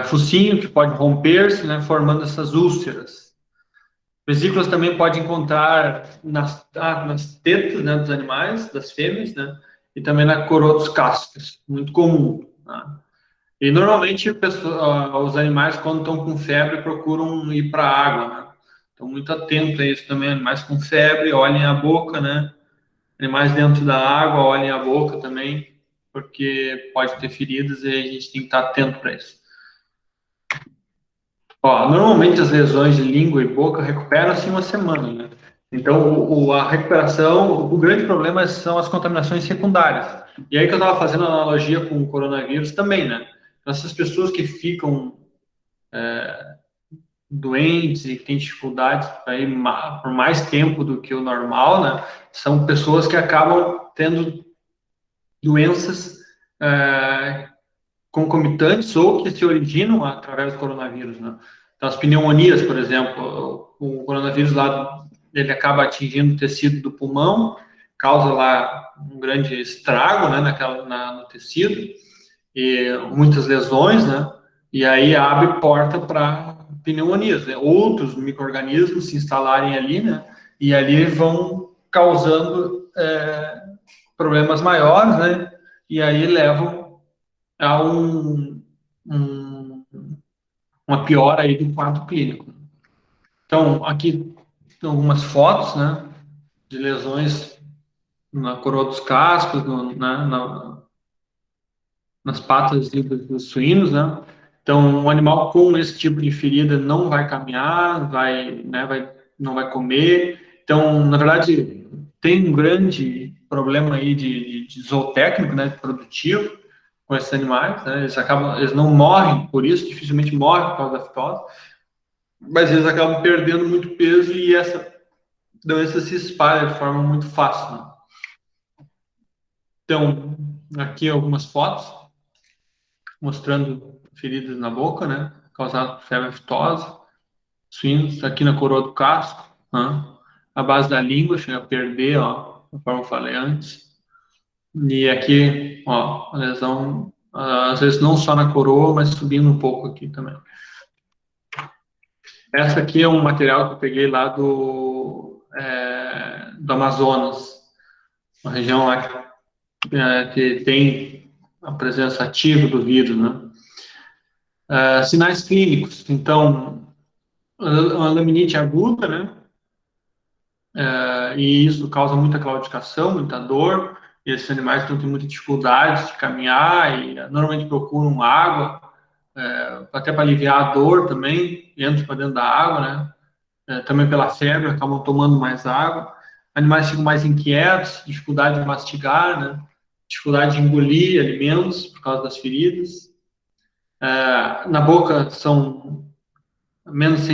Focinho que pode romper-se, né? Formando essas úlceras. Vesículas também pode encontrar nas tetas, né, dos animais, das fêmeas, né, e também na coroa dos cascos, muito comum, né? E normalmente os animais, quando estão com febre, procuram ir para a água, né? Então, muito atento a isso também. Animais com febre, olhem a boca, né? Animais dentro da água, olhem a boca também, porque pode ter feridas e a gente tem que estar atento para isso. Normalmente as lesões de língua e boca recuperam-se em uma semana, né? Então, a recuperação, o grande problema são as contaminações secundárias. E aí que eu estava fazendo a analogia com o coronavírus também, né? Essas pessoas que ficam doentes e que têm dificuldades aí por mais tempo do que o normal, né? São pessoas que acabam tendo doenças concomitantes ou que se originam através do coronavírus, né? Então, as pneumonias, por exemplo, o coronavírus lá, ele acaba atingindo o tecido do pulmão, causa lá um grande estrago, né, no tecido, e muitas lesões, né? E aí abre porta para pneumonias, né? Outros micro-organismos se instalarem ali, né? E ali vão causando problemas maiores, né? E aí levam a uma piora aí do quadro clínico. Então, aqui tem algumas fotos, né, de lesões na coroa dos cascos, nas patas dos suínos, né? Então, um animal com esse tipo de ferida não vai caminhar, não vai comer. Então, na verdade, tem um grande problema aí de zootécnico, né, de produtivo com esses animais, né? Eles não morrem por isso, dificilmente morrem por causa da fitose, mas eles acabam perdendo muito peso e essa doença se espalha de forma muito fácil, né? Então, aqui algumas fotos mostrando feridas na boca, né, causadas por febre aftosa, suínos, aqui na coroa do casco, né? A base da língua chega a perder, ó, conforme eu falei antes. E aqui, ó, a lesão, às vezes não só na coroa, mas subindo um pouco aqui também. Essa aqui é um material que eu peguei lá do Amazonas, uma região lá que tem a presença ativa do vírus, né? Sinais clínicos, então, uma laminite aguda, né? E isso causa muita claudicação, muita dor, e esses animais então, têm muita dificuldade de caminhar e normalmente procuram água, até para aliviar a dor também, entram para dentro da água, né? Também pela febre, acabam tomando mais água. Animais ficam mais inquietos, dificuldade de mastigar, né? Dificuldade de engolir alimentos por causa das feridas. Na boca são menos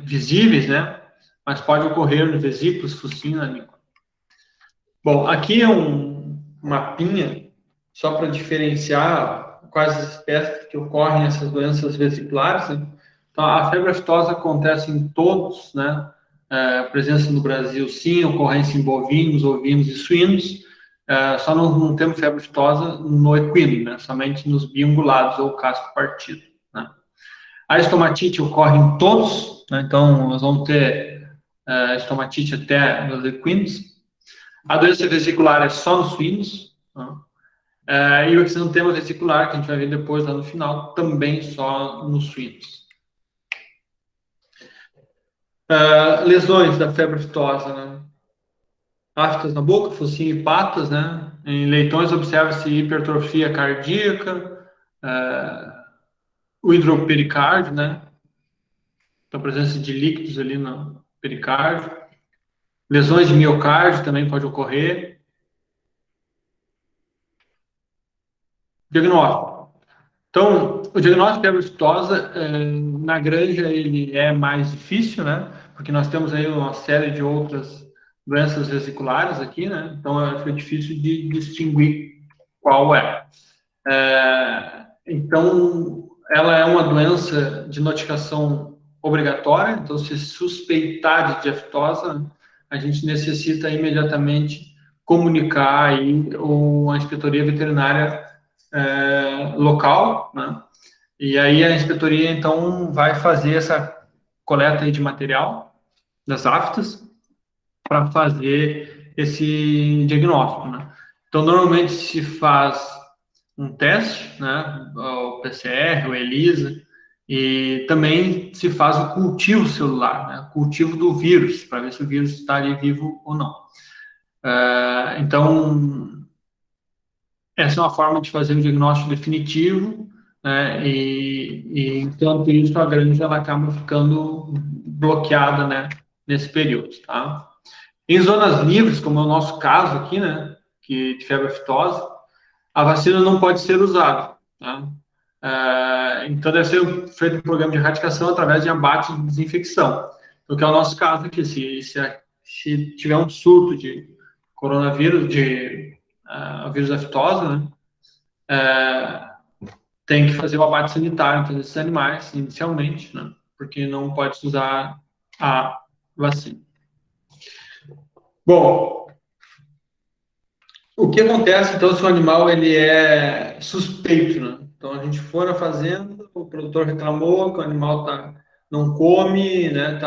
visíveis, né? Mas pode ocorrer no vesículos, focinho, na língua. Bom, aqui é um mapinha só para diferenciar quais as espécies que ocorrem essas doenças vesiculares, né? Então, a febre aftosa acontece em todos, né? Presença no Brasil, sim, ocorrência em bovinos, ovinos e suínos. Só não temos febre aftosa no equino, né? Somente nos biungulados ou casco partido, né? A estomatite ocorre em todos, né? Então nós vamos ter estomatite até nos equinos. A doença vesicular é só nos suínos, né? E o exantema vesicular, que a gente vai ver depois lá no final, também só nos suínos. Lesões da febre aftosa, né? Aftas na boca, focinho e patas, né? Em leitões observa-se hipertrofia cardíaca, o hidropericárdio, né? Então, a presença de líquidos ali no pericárdio. Lesões de miocárdio também pode ocorrer. Diagnóstico. Então, o diagnóstico de febre aftosa, na granja, ele é mais difícil, né? Porque nós temos aí uma série de outras doenças vesiculares aqui, né? Então, fica difícil de distinguir qual é. Então, ela é uma doença de notificação obrigatória. Então, se suspeitar de aftosa, a gente necessita imediatamente comunicar aí a inspetoria veterinária local, né? E aí a inspetoria, então, vai fazer essa coleta aí de material das aftas para fazer esse diagnóstico, né? Então, normalmente se faz um teste, né? O PCR, o ELISA, e também se faz o cultivo celular, né? O cultivo do vírus, para ver se o vírus está ali vivo ou não. Então, essa é uma forma de fazer um diagnóstico definitivo, né? Então, por isso a granja ela acaba ficando bloqueada, né? Nesse período, tá? Em zonas livres, como é o nosso caso aqui, né? De febre aftosa, a vacina não pode ser usada, tá? Então, deve ser feito um programa de erradicação através de abate e desinfecção. Então, que é o nosso caso aqui, se tiver um surto de coronavírus, vírus aftosa, né? Tem que fazer o abate sanitário para esses animais, inicialmente, né? Porque não pode usar a vacina. Bom, o que acontece, então, se o animal ele é suspeito, né? Então, a gente for na fazenda, o produtor reclamou que o animal não come, né?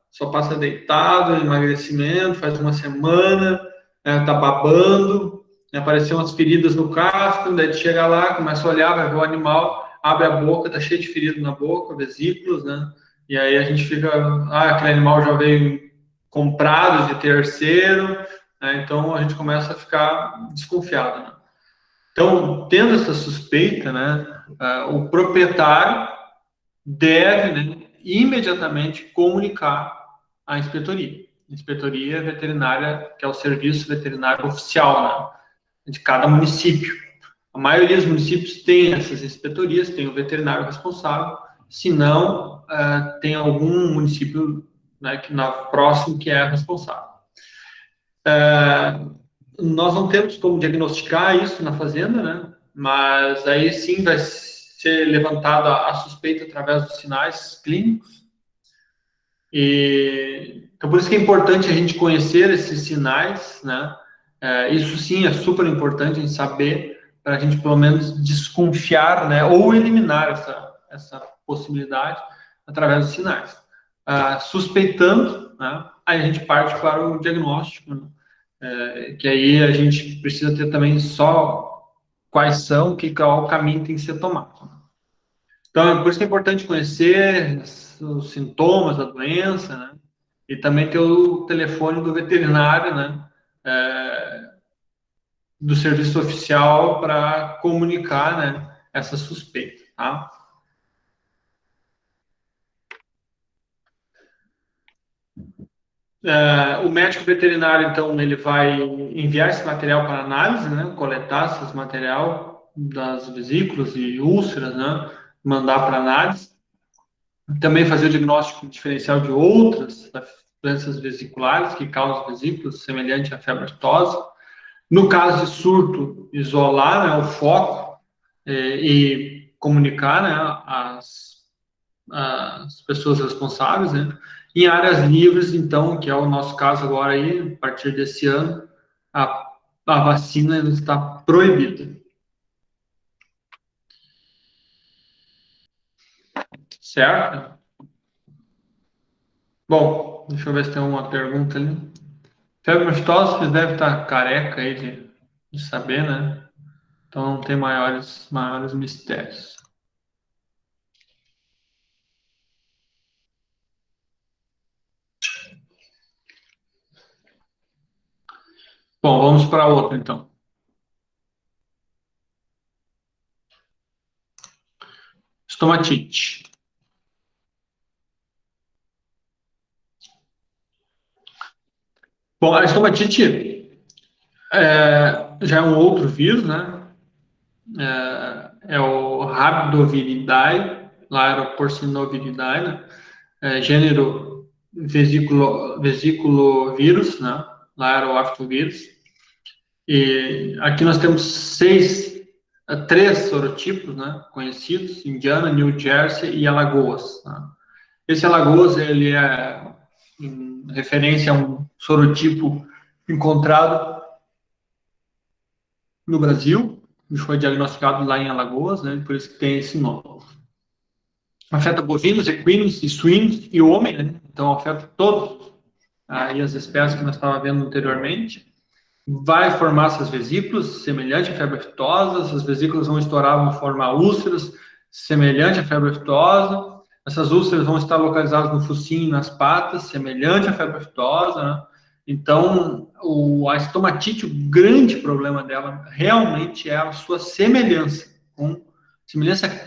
Só passa deitado, emagrecimento, faz uma semana, tá babando, né? Apareceu umas feridas no casco, daí chega lá, começa a olhar, vai ver o animal, abre a boca, tá cheio de feridas na boca, vesículos, né? E aí a gente fica, aquele animal já veio comprado de terceiro, né? Então a gente começa a ficar desconfiado, né? Então, tendo essa suspeita, né, o proprietário deve, né, imediatamente comunicar à inspetoria. A inspetoria veterinária, que é o serviço veterinário oficial, né, de cada município. A maioria dos municípios tem essas inspetorias, tem o veterinário responsável, se não, tem algum município, né, próximo que é responsável. Nós não temos como diagnosticar isso na fazenda, né? Mas aí sim vai ser levantada a suspeita através dos sinais clínicos. Então, por isso que é importante a gente conhecer esses sinais, né? Isso sim é super importante a gente saber, para a gente pelo menos desconfiar, né? Ou eliminar essa possibilidade através dos sinais. Suspeitando, né? Aí a gente parte para o diagnóstico, né? Que aí a gente precisa ter também só quais são, qual caminho tem que ser tomado. Então, por isso que é importante conhecer os sintomas da doença, né? E também ter o telefone do veterinário, né? Do serviço oficial para comunicar, né, essa suspeita, tá? O médico veterinário, então, ele vai enviar esse material para análise, né, coletar esse material das vesículas e úlceras, né, mandar para análise. Também fazer o diagnóstico diferencial de outras doenças vesiculares que causam vesículas, semelhante à febre aftosa. No caso de surto, isolar, né, o foco e comunicar, né, as pessoas responsáveis, né? Em áreas livres, então, que é o nosso caso agora aí, a partir desse ano, a vacina está proibida. Certo? Bom, deixa eu ver se tem uma pergunta ali. Febre aftosa, vocês devem estar careca aí de saber, né? Então não tem maiores mistérios. Bom, vamos para outra, então. Estomatite. Bom, a estomatite já é um outro vírus, né? É o Rhabdoviridae, Lairoporcinoviridae, né? Gênero vesiculovírus, né? Lairoaftovírus. E aqui nós temos três sorotipos, né? Conhecidos: Indiana, New Jersey e Alagoas. Né? Esse Alagoas, ele é em referência a um sorotipo encontrado no Brasil, que foi diagnosticado lá em Alagoas, né? Por isso que tem esse nome. Afeta bovinos, equinos e suínos e homem, né? Então afeta todos aí as espécies que nós estávamos vendo anteriormente. Vai formar essas vesículas, semelhante à febre aftosa. Essas vesículas vão estourar, vão formar úlceras, semelhante à febre aftosa. Essas úlceras vão estar localizadas no focinho e nas patas, semelhante à febre aftosa, né? Então, a estomatite, o grande problema dela realmente é a sua semelhança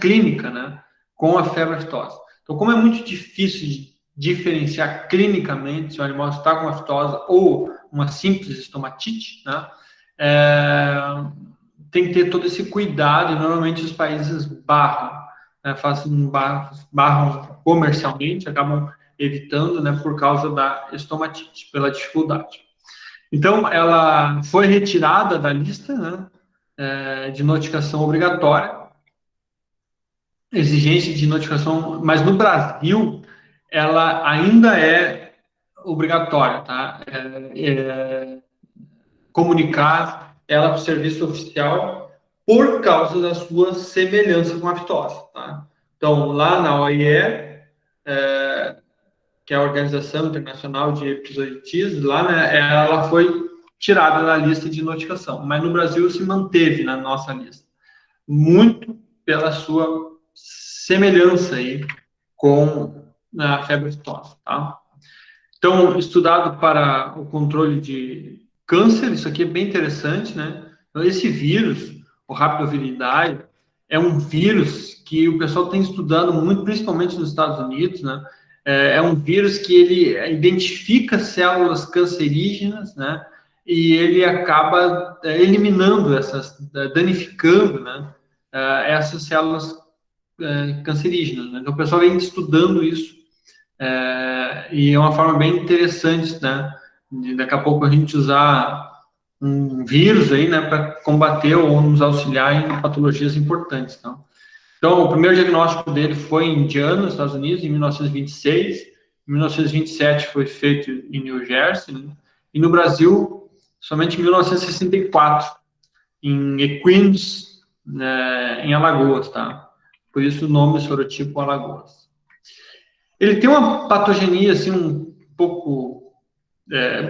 clínica, né, com a febre aftosa. Então, como é muito difícil de diferenciar clinicamente se o animal está com aftosa ou uma simples estomatite, né, tem que ter todo esse cuidado, e normalmente os países barram comercialmente, acabam evitando, né, por causa da estomatite, pela dificuldade. Então, ela foi retirada da lista, né, de notificação obrigatória, exigência de notificação, mas no Brasil ela ainda é obrigatória, tá? Comunicar ela para o serviço oficial por causa da sua semelhança com a aftosa, tá? Então, lá na OIE, que é a Organização Internacional de Epizootites, lá, né, ela foi tirada da lista de notificação, mas no Brasil se manteve na nossa lista, muito pela sua semelhança aí com a febre aftosa, tá? Então, estudado para o controle de câncer, isso aqui é bem interessante, né? Então, esse vírus, o Rhabdoviridae, é um vírus que o pessoal tem estudado muito, principalmente nos Estados Unidos, né? É um vírus que ele identifica células cancerígenas, né? E ele acaba eliminando danificando, né? Essas células cancerígenas, né? Então, o pessoal vem estudando isso, e é uma forma bem interessante, né? De daqui a pouco a gente usar um vírus aí, né, para combater ou nos auxiliar em patologias importantes, tá? Então, o primeiro diagnóstico dele foi em Indiana, nos Estados Unidos, em 1926. Em 1927 foi feito em New Jersey, né? E no Brasil, somente em 1964, em Equinos, né, em Alagoas, tá? Por isso o nome sorotipo Alagoas. Ele tem uma patogenia, assim, um pouco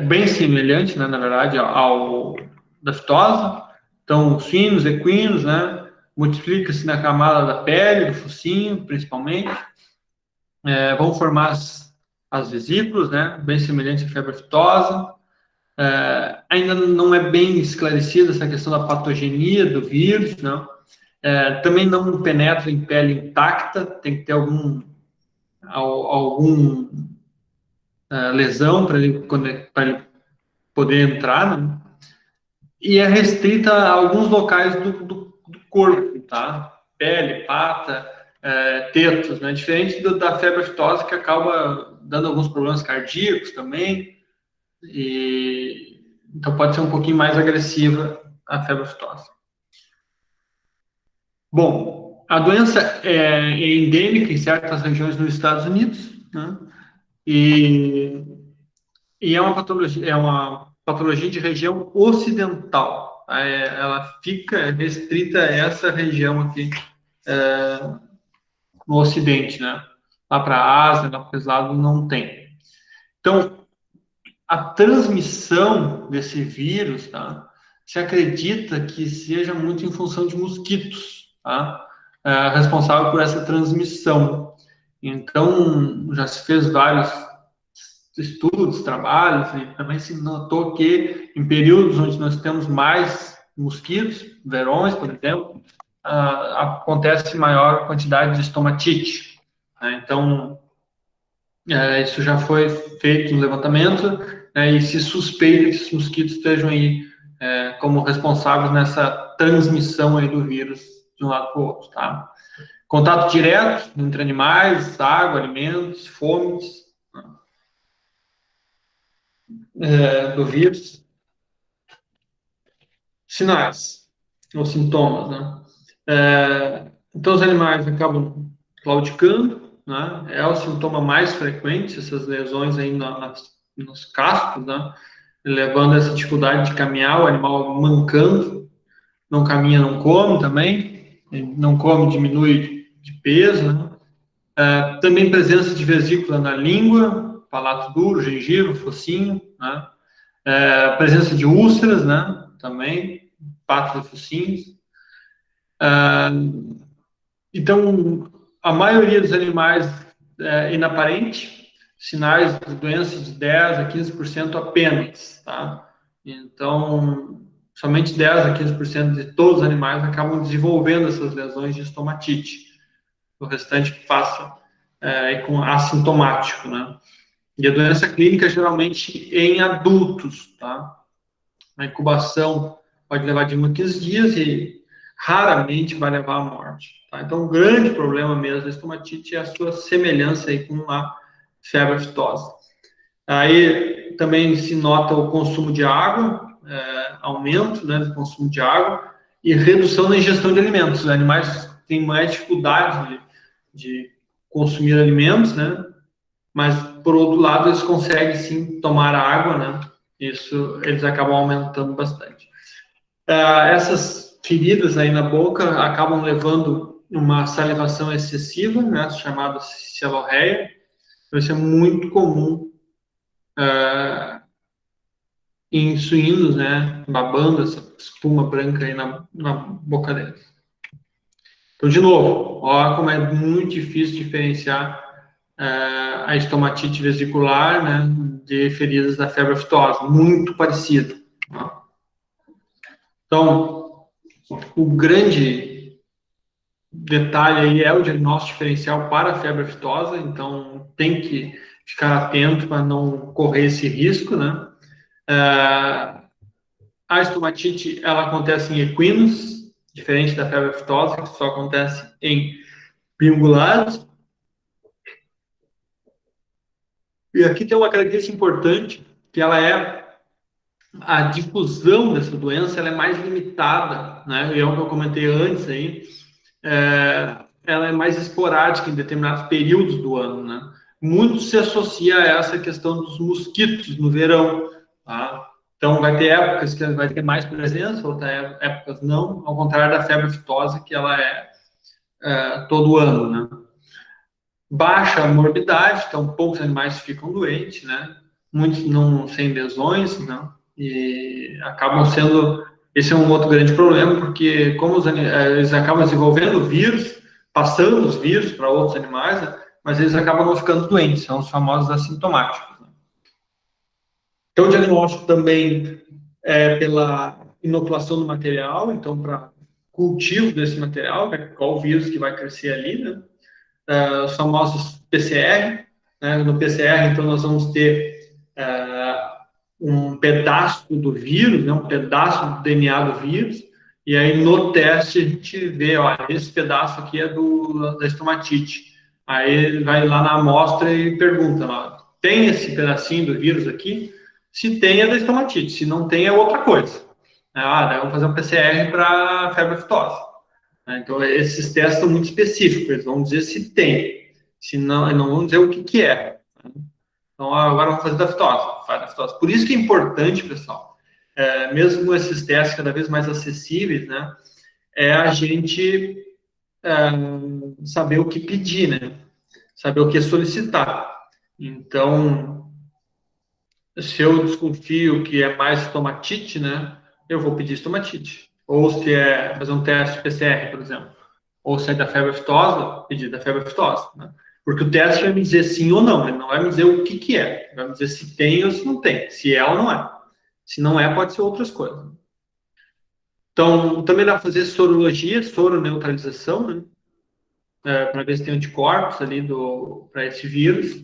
bem semelhante, né, na verdade, ao da fitose. Então, suínos, equinos, né, multiplica-se na camada da pele, do focinho, principalmente. Vão formar as vesículas, né, bem semelhante à febre aftosa. Ainda não é bem esclarecida essa questão da patogenia do vírus, não. Também não penetra em pele intacta, tem que ter algum lesão para ele poder entrar, né? E é restrita a alguns locais do corpo, tá? Pele, pata, tetos, né? Diferente da febre aftosa, que acaba dando alguns problemas cardíacos também, então pode ser um pouquinho mais agressiva a febre aftosa. Bom, a doença é endêmica em certas regiões nos Estados Unidos, né? E é uma patologia de região ocidental. Ela fica restrita a essa região aqui no Ocidente, né? Lá para a Ásia, lá para os lados, não tem. Então, a transmissão desse vírus, tá? Se acredita que seja muito em função de mosquitos, tá? Responsável por essa transmissão. Então, já se fez vários estudos, trabalhos, e também se notou que em períodos onde nós temos mais mosquitos, verões, por exemplo, acontece maior quantidade de estomatite, né? Então, isso já foi feito no levantamento, né, e se suspeita que esses mosquitos estejam aí como responsáveis nessa transmissão aí do vírus de um lado para o outro, tá? Contato direto entre animais, água, alimentos, fomes, do vírus. Sinais ou sintomas, né? Então, os animais acabam claudicando, né? É o sintoma mais frequente, essas lesões aí nos cascos, né? Levando a essa dificuldade de caminhar, o animal mancando, não caminha, não come também, não come, diminui de peso, né? Também presença de vesícula na língua, palato duro, gengiva, focinho, né? Presença de úlceras, né? Também, patas e focinhos. Então, a maioria dos animais é inaparente, sinais de doença de 10% a 15% apenas, tá? Então, somente 10% a 15% de todos os animais acabam desenvolvendo essas lesões de estomatite. O restante passa com assintomático, né? E a doença clínica geralmente em adultos, tá? A incubação pode levar de 1 a 15 dias e raramente vai levar à morte, tá? Então, o grande problema mesmo da estomatite é a sua semelhança aí com a febre aftosa. Aí também se nota o consumo de água, aumento, né, do consumo de água e redução na ingestão de alimentos. Os animais têm mais dificuldade de consumir alimentos, né? Mas, por outro lado, eles conseguem, sim, tomar água, né? Isso, eles acabam aumentando bastante. Essas feridas aí na boca acabam levando uma salivação excessiva, né? Chamada seborreia. Isso é muito comum em suínos, né? Babando essa espuma branca aí na boca deles. Então, de novo, olha como é muito difícil diferenciar a estomatite vesicular, né, de feridas da febre aftosa, muito parecido. Então, O grande detalhe aí é o diagnóstico diferencial para a febre aftosa, então tem que ficar atento para não correr esse risco, né? A estomatite, ela acontece em equinos, diferente da febre aftosa, que só acontece em piungulados. E aqui tem uma característica importante, que ela é a difusão dessa doença, ela é mais limitada, né? E é o que eu comentei antes aí, ela é mais esporádica em determinados períodos do ano, né? Muito se associa a essa questão dos mosquitos no verão, tá? Então, vai ter épocas que vai ter mais presença, outras épocas não, ao contrário da febre aftosa, que ela é todo ano, né? Baixa a morbidade, então poucos animais ficam doentes, né? Muitos não sem lesões, né? E acabam sendo... Esse é um outro grande problema, porque como eles acabam desenvolvendo vírus, passando os vírus para outros animais, né? Mas eles acabam não ficando doentes, são os famosos assintomáticos, né? Então, o diagnóstico também é pela inoculação do material, então, para cultivo desse material, né, qual o vírus que vai crescer ali, né? Os famosos PCR, né? No PCR, então, nós vamos ter um pedaço do vírus, né? Um pedaço do DNA do vírus, e aí no teste a gente vê, olha, esse pedaço aqui é da estomatite. Aí ele vai lá na amostra e pergunta, ó, tem esse pedacinho do vírus aqui? Se tem, é da estomatite. Se não tem, é outra coisa. Daí vamos fazer um PCR para febre aftosa. Então, esses testes são muito específicos. Eles vão dizer se tem. Se não, não vão dizer o que é. Então, agora vamos fazer da aftosa. Por isso que é importante, pessoal, mesmo com esses testes cada vez mais acessíveis, né, é a gente saber o que pedir, né? Saber o que solicitar. Então, se eu desconfio que é mais estomatite, né, eu vou pedir estomatite. Ou se é fazer um teste PCR, por exemplo. Ou se é da febre aftosa, pedir da febre aftosa, né? Porque o teste vai me dizer sim ou não, ele não vai me dizer o que é. Ele vai me dizer se tem ou se não tem, se é ou não é. Se não é, pode ser outras coisas. Então, também dá para fazer sorologia, soroneutralização, né? Para ver se tem anticorpos ali para esse vírus.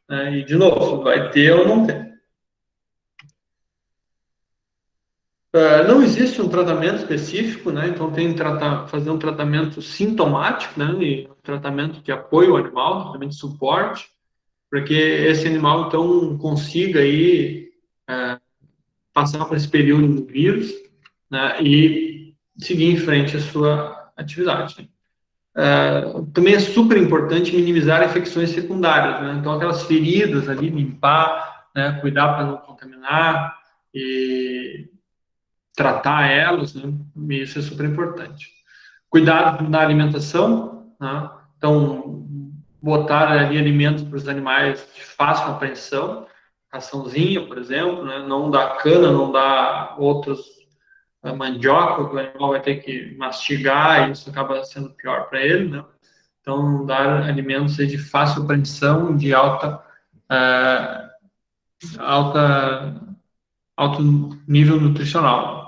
E, de novo, vai ter ou não ter. Não existe um tratamento específico, né? Então tem que fazer um tratamento sintomático, né? E um tratamento de apoio ao animal, tratamento de suporte, para que esse animal, então, consiga aí passar por esse período do vírus, né? E seguir em frente a sua atividade. Também é super importante minimizar infecções secundárias, né? Então, aquelas feridas ali, limpar, né? Cuidar para não contaminar e tratar elas, né? Isso é super importante. Cuidado na alimentação, né? Então, botar ali alimentos para os animais de fácil apreensão, raçãozinha, por exemplo, né? Não dar cana, não dar outros mandioca, que o animal vai ter que mastigar, e isso acaba sendo pior para ele, né? Então, dar alimentos de fácil apreensão, de alto nível nutricional.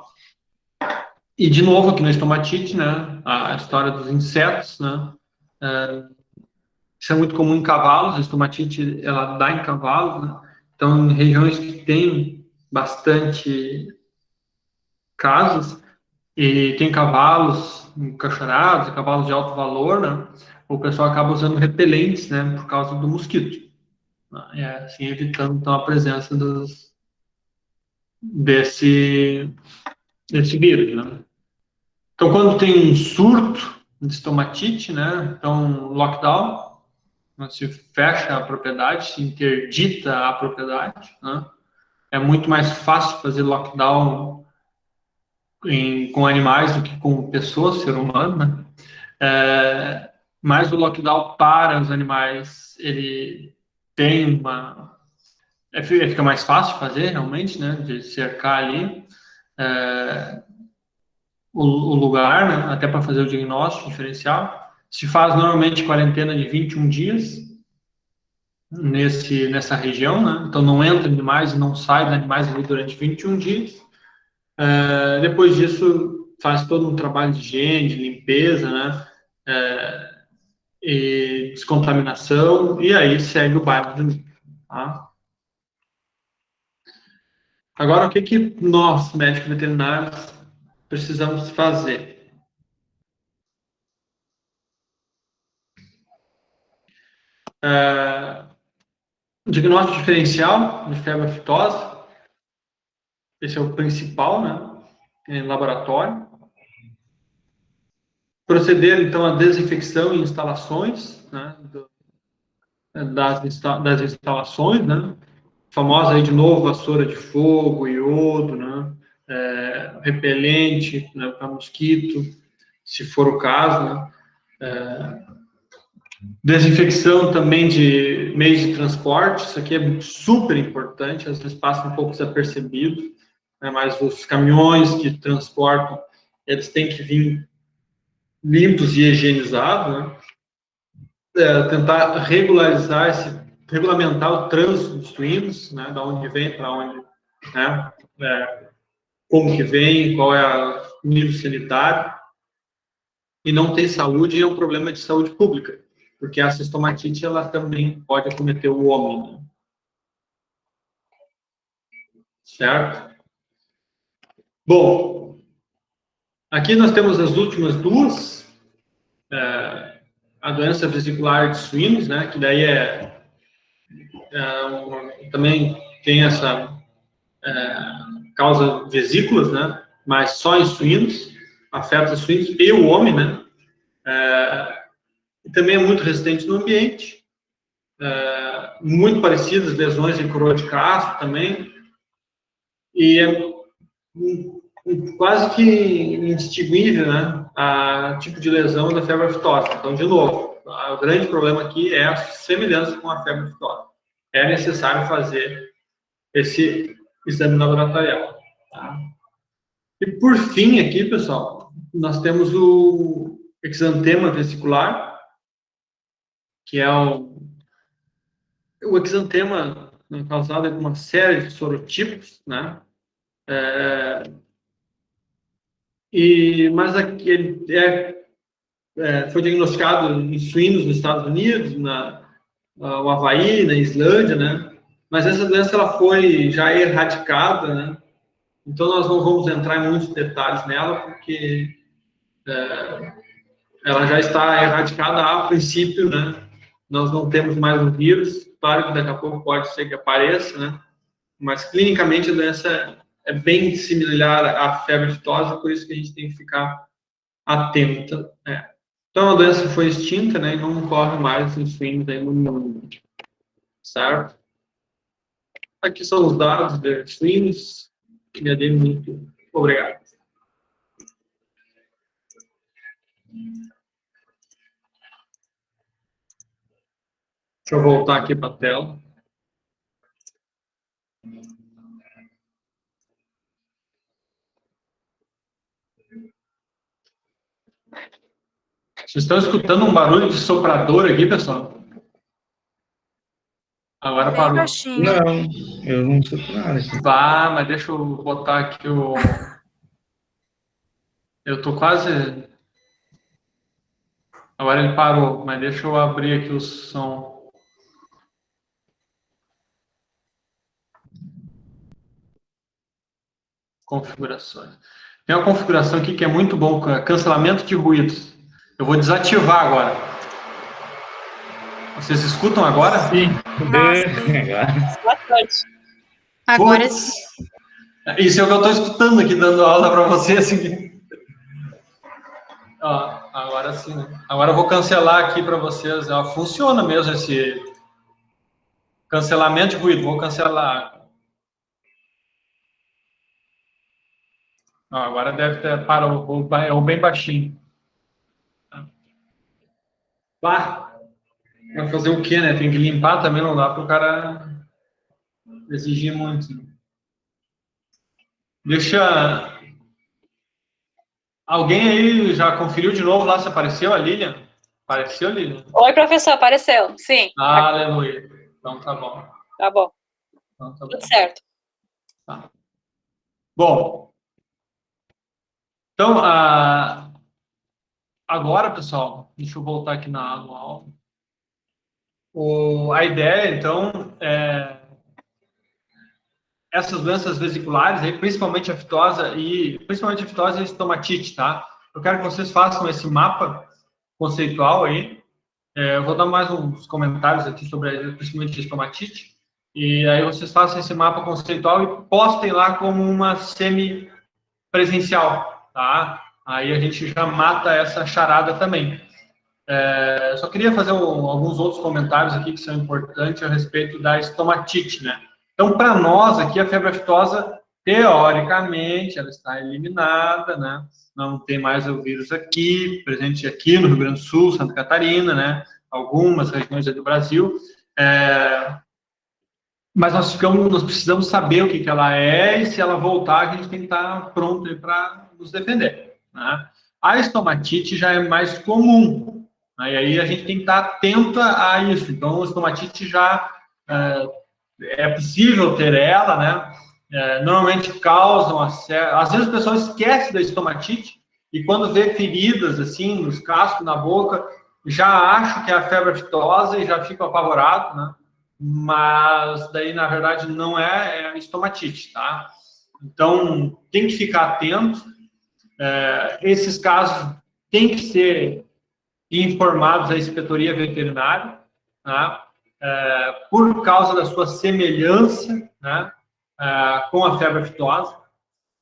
E, de novo, aqui na estomatite, né, a história dos insetos, né, isso é muito comum em cavalos, a estomatite, ela dá em cavalos, né, então, em regiões que tem bastante casos, e tem cavalos encaixorados, cavalos de alto valor, né, o pessoal acaba usando repelentes, né, por causa do mosquito, né, assim, evitando, então, a presença desse vírus, né. Então, quando tem um surto de estomatite, né, então, lockdown, se fecha a propriedade, se interdita a propriedade, né, é muito mais fácil fazer lockdown com animais do que com pessoas, ser humano, né, mas o lockdown para os animais, ele tem fica mais fácil de fazer, realmente, né, de cercar ali, o lugar, né, até para fazer o diagnóstico diferencial. Se faz normalmente quarentena de 21 dias nessa região, né? Então não entra animais e não sai de animais ali durante 21 dias. Depois disso, faz todo um trabalho de higiene, de limpeza, né? E descontaminação, e aí segue o bairro de novo, tá? Agora, o que nós, médicos veterinários, precisamos fazer? Diagnóstico diferencial de febre aftosa, esse é o principal, né? Em laboratório. Proceder, então, à desinfecção em instalações, né? Das instalações, né? Famosa aí, de novo, vassoura de fogo, iodo, né? Repelente, né, para mosquito, se for o caso, né? Desinfecção também de meios de transporte, isso aqui é super importante, às vezes passa um pouco desapercebido, né, mas os caminhões que transportam, eles têm que vir limpos e higienizados, né? Tentar regulamentar o trânsito dos suínos, né, da onde vem para onde, né, como que vem, qual é o nível sanitário, e não tem saúde é um problema de saúde pública, porque a cistomatite, ela também pode acometer o homem, né? Certo? Bom, aqui nós temos as últimas duas, a doença vesicular de suínos, né, que daí também tem essa causa vesículas, né, mas só em suínos, afeta os suínos e o homem, né, e também é muito resistente no ambiente, muito parecidas lesões em coroa de casco também, e é quase que indistinguível, né, a tipo de lesão da febre aftosa. Então, de novo, o grande problema aqui é a semelhança com a febre aftosa. É necessário fazer esse exame laboratorial. Tá? E por fim aqui, pessoal, nós temos o exantema vesicular, que é o exantema causado por uma série de sorotipos, né? Mas aqui ele foi diagnosticado em suínos nos Estados Unidos, no Havaí, na Islândia, né? Mas essa doença ela foi já erradicada, né? Então nós não vamos entrar em muitos detalhes nela, porque ela já está erradicada a princípio, né? Nós não temos mais o vírus, claro que daqui a pouco pode ser que apareça, né? Mas clinicamente a doença é bem similar à febre aftosa, por isso que a gente tem que ficar atento, né? Então, a doença foi extinta, né, e não ocorre mais em suínos aí no mundo, certo? Aqui são os dados de suínos. Muito obrigado. Deixa eu voltar aqui para a tela. Vocês estão escutando um barulho de soprador aqui, pessoal? Agora parou. Não, eu não escuto nada aqui. Vá, mas deixa eu botar aqui o... Eu tô quase... Agora ele parou, mas deixa eu abrir aqui o som. Configurações. Tem uma configuração aqui que é muito bom, cancelamento de ruídos. Eu vou desativar agora. Vocês escutam agora? Sim. Agora sim. Isso é o que eu estou escutando aqui, dando aula para vocês. Ó, agora sim. Né? Agora eu vou cancelar aqui para vocês. Ó, funciona mesmo esse cancelamento de ruído. Vou cancelar. Ó, agora deve ter parou, ou bem baixinho. Vai fazer o quê, né? Tem que limpar também, não dá para o cara exigir muito. Deixa... Alguém aí já conferiu de novo lá se apareceu a Lilian? Apareceu, Lilian? Oi, professor, apareceu. Sim. Aleluia. Então tá bom. Tá bom. Então, tá bom. Tudo certo. Tá. Bom. Então, agora, pessoal, deixa eu voltar aqui no aula. A ideia, então, essas doenças vesiculares, aí, principalmente a fitose e a estomatite, tá? Eu quero que vocês façam esse mapa conceitual aí. Eu vou dar mais uns comentários aqui sobre principalmente a estomatite. E aí vocês façam esse mapa conceitual e postem lá como uma semi-presencial, tá? Aí a gente já mata essa charada também. Eu só queria fazer alguns outros comentários aqui que são importantes a respeito da estomatite, né? Então, para nós aqui, a febre aftosa, teoricamente, ela está eliminada, né? Não tem mais o vírus aqui, presente aqui no Rio Grande do Sul, Santa Catarina, né? Algumas regiões do Brasil. Mas nós precisamos saber o que ela é, e se ela voltar, a gente tem que estar pronto para nos defender, né? A estomatite já é mais comum, né? E aí a gente tem que estar atento a isso. Então, a estomatite já é possível ter ela, né? Normalmente causam às vezes o pessoal esquece da estomatite e quando vê feridas assim nos cascos, na boca, já acha que é a febre aftosa e já fica apavorado, né? Mas daí na verdade não é a estomatite, tá? Então tem que ficar atento. Esses casos têm que ser informados à inspetoria veterinária, tá? Por causa da sua semelhança, né, com a febre aftosa.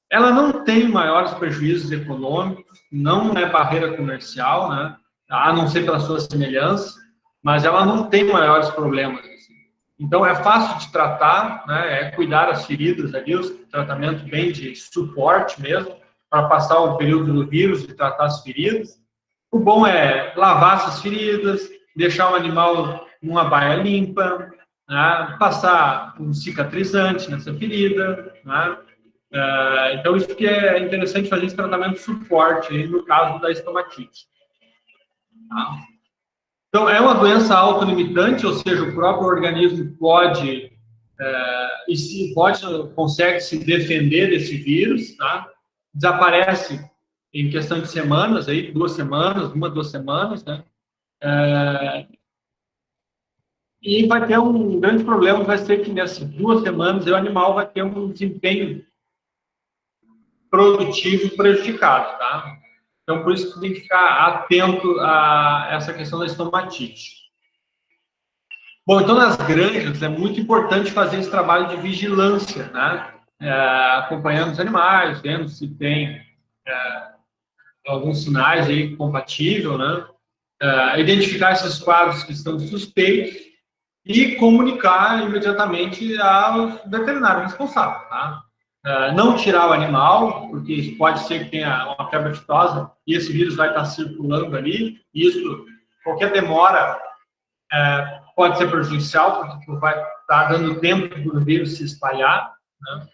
Ela não tem maiores prejuízos econômicos, não é barreira comercial, né, a não ser pela sua semelhança, mas ela não tem maiores problemas. Assim. Então, é fácil de tratar, né, cuidar as feridas ali, o tratamento bem de suporte mesmo, para passar o período do vírus e tratar as feridas. O bom é lavar essas feridas, deixar o animal numa baia limpa, né? Passar um cicatrizante nessa ferida, né? Então, isso que é interessante fazer esse tratamento de suporte aí no caso da estomatite. Tá? Então, é uma doença autolimitante, ou seja, o próprio organismo consegue se defender desse vírus, tá? Desaparece em questão de semanas, aí, 2 semanas, né? E vai ter um grande problema, vai ser que nessas 2 semanas o animal vai ter um desempenho produtivo prejudicado, tá? Então, por isso que tem que ficar atento a essa questão da estomatite. Bom, então nas granjas é muito importante fazer esse trabalho de vigilância, né? Acompanhando os animais, vendo se tem alguns sinais aí compatíveis, né? Identificar esses quadros que estão suspeitos e comunicar imediatamente ao veterinário responsável, tá? Não tirar o animal, porque pode ser que tenha uma febre aftosa e esse vírus vai estar circulando ali. Isso, qualquer demora pode ser prejudicial, porque vai estar dando tempo para o vírus se espalhar, né?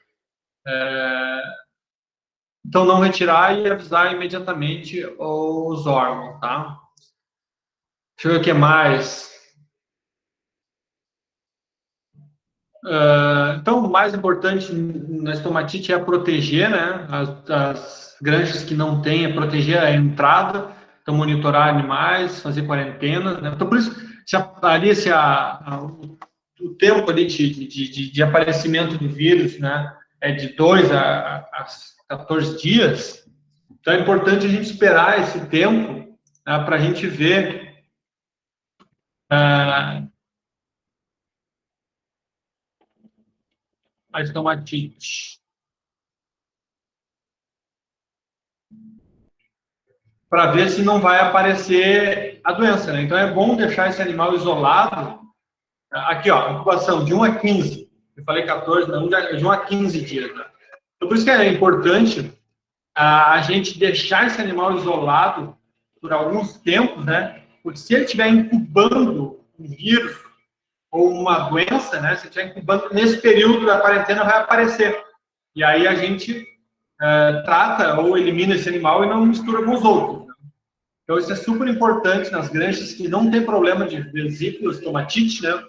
Então, não retirar e avisar imediatamente os órgãos, tá? Deixa eu ver o que mais. Então, o mais importante na estomatite é proteger, né? As granjas que não têm, é proteger a entrada, então monitorar animais, fazer quarentena, né? Então, por isso, o tempo ali de aparecimento do vírus, né, é de 2 a 14 dias, então é importante a gente esperar esse tempo, né, para a gente ver a estomatite. Para ver se não vai aparecer a doença, né? Então é bom deixar esse animal isolado. Aqui, ó, incubação de 1 a 15. Eu falei 14, não, de 1 a 15 dias, né? Então, por isso que é importante a gente deixar esse animal isolado por alguns tempos, né? Porque se ele estiver incubando um vírus ou uma doença, né? Se estiver incubando, nesse período da quarentena vai aparecer. E aí a gente trata ou elimina esse animal e não mistura com os outros. Né? Então, isso é super importante nas granjas que não tem problema de vesícula, estomatite, né?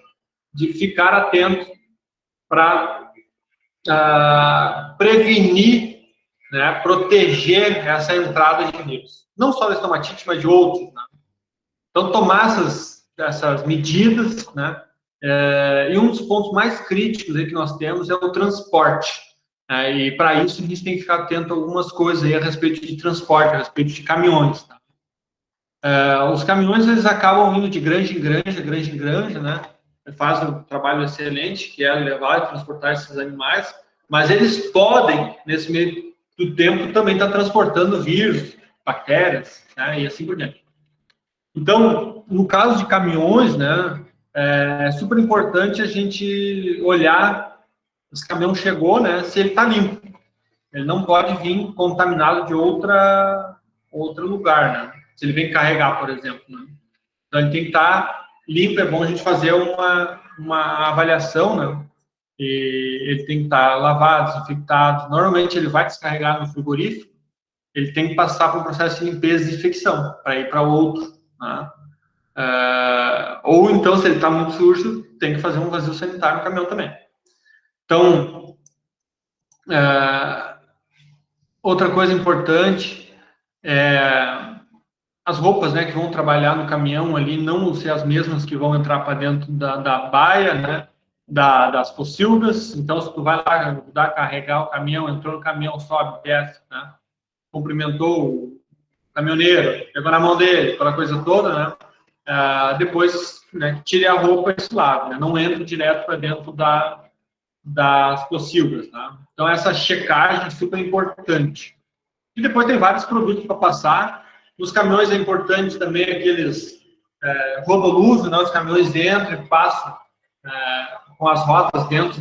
De ficar atento para prevenir né, proteger essa entrada de vírus. Não só da estomatite, mas de outros, né? Então, tomar essas medidas, né? E um dos pontos mais críticos aí que nós temos é o transporte. E para isso a gente tem que ficar atento a algumas coisas aí a respeito de transporte, a respeito de caminhões. Tá? Os caminhões, eles acabam indo de granja em granja, né? Fazem um trabalho excelente, que é levar e transportar esses animais, mas eles podem, nesse meio do tempo, também estar transportando vírus, bactérias, né? E assim por diante. Então, no caso de caminhões, né, é super importante a gente olhar se o caminhão chegou, né, se ele está limpo. Ele não pode vir contaminado de outro lugar, né? Se ele vem carregar, por exemplo. Né? Então, ele tem que estar limpo. É bom a gente fazer uma avaliação, né? E ele tem que estar lavado, desinfectado. Normalmente, ele vai descarregar no frigorífico. Ele tem que passar por um processo de limpeza e desinfecção para ir para outro. Né? Ou então, se ele está muito sujo, tem que fazer um vazio sanitário no caminhão também. Então, outra coisa importante é as roupas, né, que vão trabalhar no caminhão ali, não ser as mesmas que vão entrar para dentro da baia, né, das pocilgas. Então, se tu vai lá ajudar a carregar o caminhão, entrou no caminhão, sobe, desce, né, cumprimentou o caminhoneiro, pegou na mão dele, aquela coisa toda, né, depois, né, tire a roupa e se lave, né, não entra direto para dentro das pocilgas, tá? Então, essa checagem é super importante. E depois tem vários produtos para passar. Nos caminhões é importante também aqueles rodolúvios, né? Os caminhões entram e passam com as rodas dentro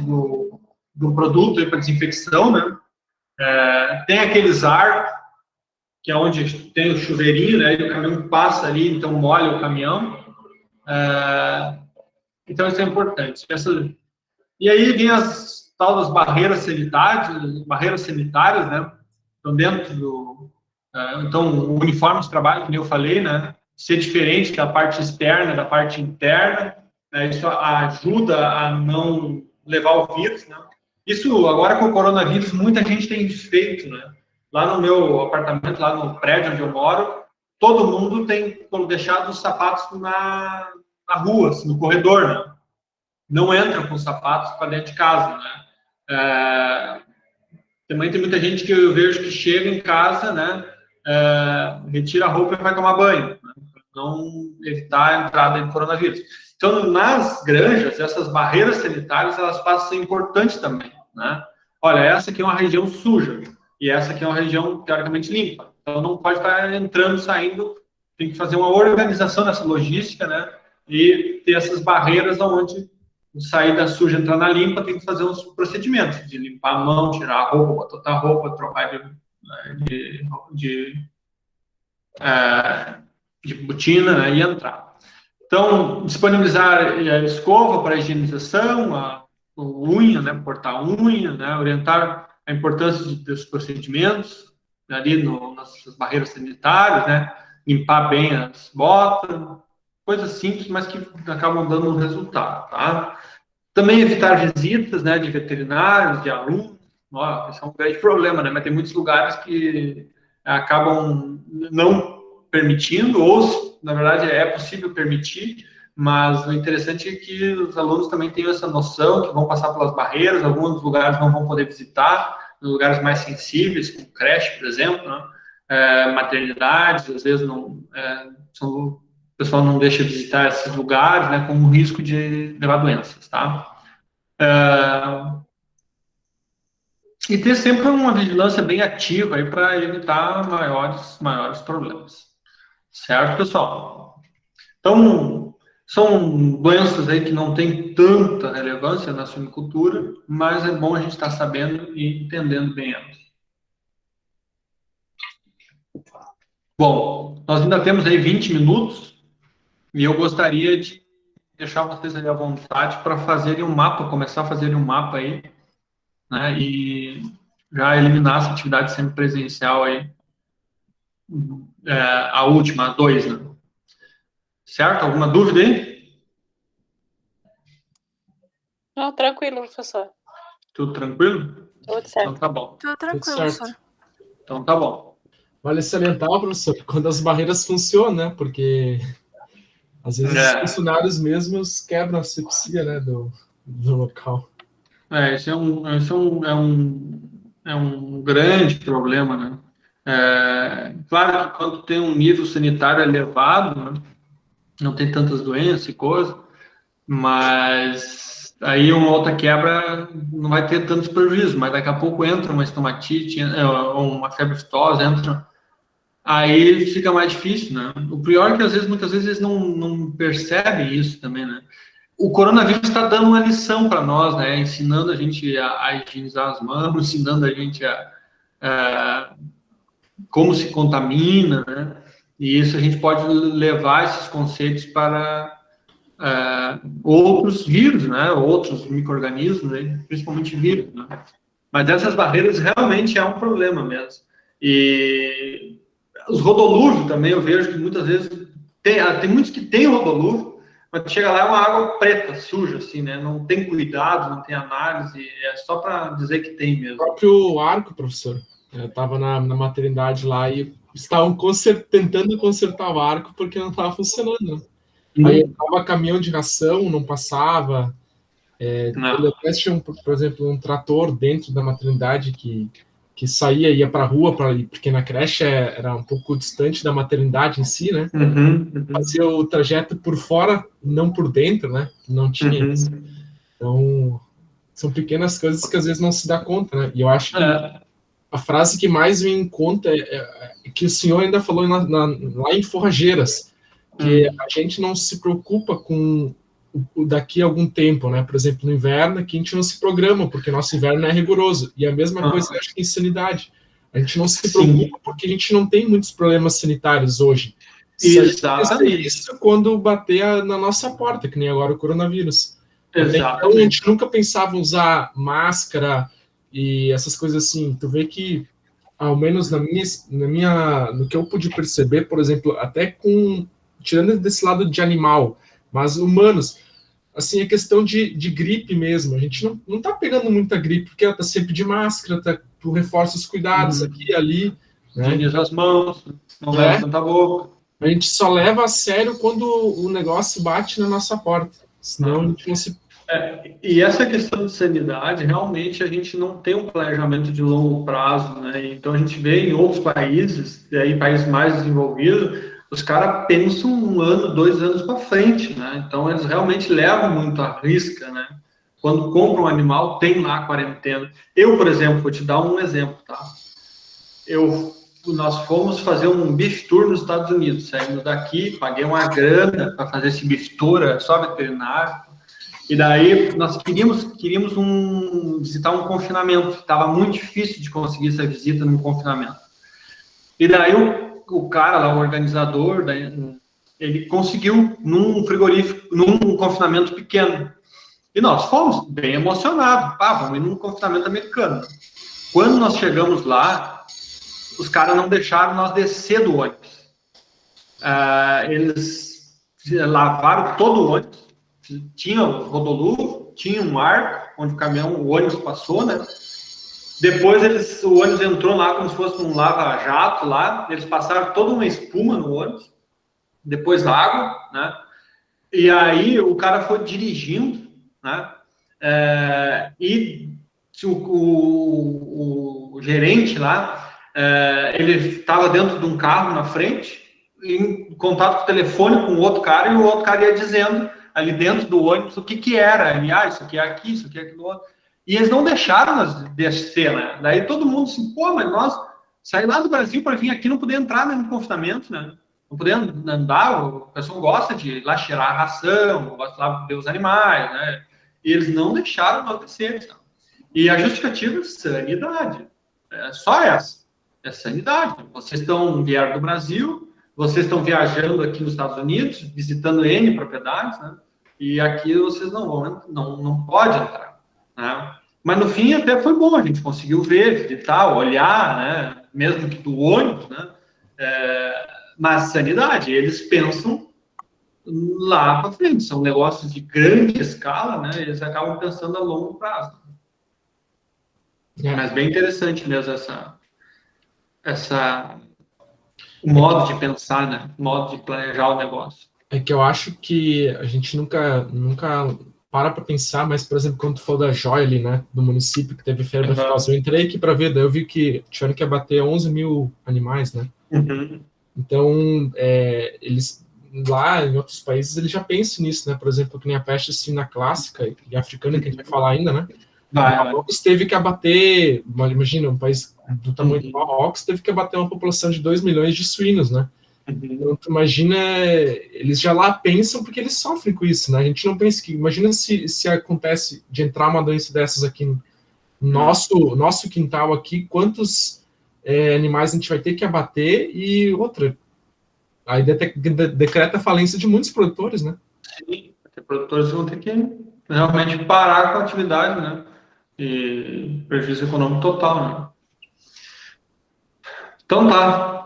do produto para desinfecção, né? Tem aqueles arcos, que é onde tem o chuveirinho, né? E o caminhão passa ali, então molha o caminhão. Então, isso é importante. E aí vem as tal das barreiras sanitárias, né? Então, dentro então, o uniforme de trabalho, como eu falei, né? Ser diferente da parte externa, da parte interna, né? Isso ajuda a não levar o vírus, né? Isso, agora com o coronavírus, muita gente tem feito, né? Lá no meu apartamento, lá no prédio onde eu moro, todo mundo tem deixado os sapatos na rua, assim, no corredor, né? Não entra com sapatos para dentro de casa, né? Também tem muita gente que eu vejo que chega em casa, né? Retira a roupa e vai tomar banho, né? Para não evitar a entrada de coronavírus. Então, nas granjas, essas barreiras sanitárias, elas passam a ser importantes também, né? Olha, essa aqui é uma região suja e essa aqui é uma região teoricamente limpa. Então, não pode estar entrando e saindo, tem que fazer uma organização nessa logística, né? E ter essas barreiras onde sair da suja, entrar na limpa, tem que fazer uns procedimentos de limpar a mão, tirar a roupa, botar outra roupa, trocar de botina, né, e entrar. Então, disponibilizar a escova para a higienização, a unha, né, cortar a unha, né, orientar a importância dos procedimentos ali nas barreiras sanitárias, né, limpar bem as botas, coisas simples, mas que acabam dando um resultado, tá? Também evitar visitas, né, de veterinários, de alunos. Esse é um grande problema, né? Mas tem muitos lugares que acabam não permitindo, ou, na verdade, é possível permitir, mas o interessante é que os alunos também tenham essa noção que vão passar pelas barreiras, alguns lugares não vão poder visitar, lugares mais sensíveis, como creche, por exemplo, né? Maternidades, às vezes não... o pessoal não deixa visitar esses lugares, né, com o risco de levar doenças, tá? E ter sempre uma vigilância bem ativa aí para evitar maiores problemas. Certo, pessoal? Então, são doenças aí que não têm tanta relevância na suinicultura, mas é bom a gente estar sabendo e entendendo bem elas. Bom, nós ainda temos aí 20 minutos, e eu gostaria de deixar vocês ali à vontade para fazerem um mapa, começar a fazerem um mapa aí, né, e já eliminar essa atividade semipresencial aí, a última, a 2, né? Certo? Alguma dúvida aí? Não, tranquilo, professor. Tudo tranquilo? Tudo certo. Então tá bom. Tudo tranquilo, certo. professor. Então tá bom. Vale salientar, professor, quando as barreiras funcionam, né? Porque às vezes os funcionários mesmos quebram a asepsia, né, do local. Esse é um grande problema, né? Claro que quando tem um nível sanitário elevado, né, não tem tantas doenças e coisas, mas aí uma outra quebra não vai ter tantos prejuízos, mas daqui a pouco entra uma estomatite, ou uma febre aftosa, aí fica mais difícil, né? O pior é que muitas vezes eles não percebem isso também, né? O coronavírus está dando uma lição para nós, né? Ensinando a gente a higienizar as mãos, ensinando a gente a como se contamina, né? E isso a gente pode levar esses conceitos para outros vírus, né? Outros micro-organismos, né? Principalmente vírus, né? Mas essas barreiras realmente é um problema mesmo. E os rodolúvios também, eu vejo que muitas vezes tem muitos que têm rodolúvio, mas chega lá é uma água preta, suja, assim, né? Não tem cuidado, não tem análise, é só para dizer que tem mesmo. O próprio arco, professor, eu estava na maternidade lá e estavam tentando consertar o arco porque não estava funcionando. Aí estava caminhão de ração, não passava. Depois tinha, por exemplo, um trator dentro da maternidade que saía, ia para a rua, porque na creche era um pouco distante da maternidade em si, né? Fazia o trajeto por fora, não por dentro, né? Não tinha isso. Então, são pequenas coisas que às vezes não se dá conta, né? E eu acho que a frase que mais vem em conta é que o senhor ainda falou lá em Forrageiras, que a gente não se preocupa com daqui a algum tempo, né? Por exemplo, no inverno, aqui a gente não se programa, porque nosso inverno é rigoroso. E a mesma coisa, eu acho que em sanidade. A gente não se preocupa porque a gente não tem muitos problemas sanitários hoje. Exatamente. Isso quando bater na nossa porta, que nem agora o coronavírus. Exatamente. Então, a gente nunca pensava em usar máscara e essas coisas assim. Tu vê que, ao menos no que eu pude perceber, por exemplo, até tirando desse lado de animal, mas humanos, assim, é questão de gripe mesmo. A gente não tá pegando muita gripe, porque ela tá sempre de máscara, tu reforça os cuidados aqui e ali. Né? Higieniza as mãos, não leva tanta boca. A gente só leva a sério quando o negócio bate na nossa porta. Senão a gente não se... E essa questão de sanidade, realmente a gente não tem um planejamento de longo prazo, né? Então a gente vê em outros países, e aí países mais desenvolvidos, os caras pensam 1 ano, 2 anos para frente, né? Então eles realmente levam muito à risca, né? Quando compram um animal, tem lá a quarentena. Eu, por exemplo, vou te dar um exemplo, tá? Nós fomos fazer um beef tour nos Estados Unidos, saímos daqui, paguei uma grana para fazer esse beef tour, só veterinário. E daí nós queríamos visitar um confinamento. Estava muito difícil de conseguir essa visita num confinamento. E daí o cara lá, o organizador, ele conseguiu num frigorífico, num confinamento pequeno. E nós fomos bem emocionados. Vamos ir num confinamento americano. Quando nós chegamos lá, os caras não deixaram nós descer do ônibus. Eles lavaram todo o ônibus. Tinha o rodolúvio, tinha um arco onde o ônibus passou, né? Depois o ônibus entrou lá como se fosse um lava-jato lá, eles passaram toda uma espuma no ônibus, depois água, né? E aí o cara foi dirigindo, né? E o gerente lá, ele estava dentro de um carro na frente, em contato com o telefone com o outro cara, e o outro cara ia dizendo ali dentro do ônibus o que era. Ele, isso aqui é aqui, isso aqui é aquilo outro. E eles não deixaram nós descer, né? Daí todo mundo assim, mas nós sair lá do Brasil para vir aqui não poder entrar no confinamento, né? Não poder andar, o pessoal gosta de ir lá cheirar a ração, gosta de lá ver os animais, né? E eles não deixaram nós descer. Então. E a justificativa é sanidade. É só essa. É sanidade. Vocês vieram do Brasil, vocês estão viajando aqui nos Estados Unidos, visitando N propriedades, né? E aqui vocês não podem entrar, né? Mas no fim até foi bom, a gente conseguiu ver, visitar, olhar, né? Mesmo que do ônibus, né? Mas sanidade, eles pensam lá para frente, são negócios de grande escala, né? Eles acabam pensando a longo prazo. Mas bem interessante mesmo o modo de pensar, né? O modo de planejar o negócio. É que eu acho que a gente nunca para pensar, mas, por exemplo, quando tu falou da joia ali, né, do município que teve febre aftosa, eu entrei aqui para ver, daí eu vi que tiveram que abater 11 mil animais, né? Então, eles lá em outros países, eles já pensam nisso, né? Por exemplo, que nem a peste suína clássica e africana, que a gente vai falar ainda, né? Marrocos teve que abater, imagina, um país do tamanho do Marrocos teve que abater uma população de 2 milhões de suínos, né? Então, tu imagina, eles já lá pensam porque eles sofrem com isso, né? A gente não pensa que, imagina se acontece de entrar uma doença dessas aqui no nosso quintal aqui, quantos animais a gente vai ter que abater e outra, aí decreta a falência de muitos produtores, né? Sim, porque produtores vão ter que realmente parar com a atividade, né? E prejuízo econômico total, né? Então tá.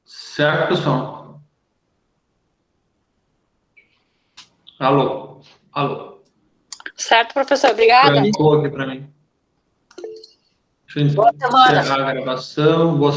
Certo, pessoal? Alô? Certo, professor. Obrigada. Trancou aqui para mim. Deixa eu Boa semana. encerrar a gravação. Boa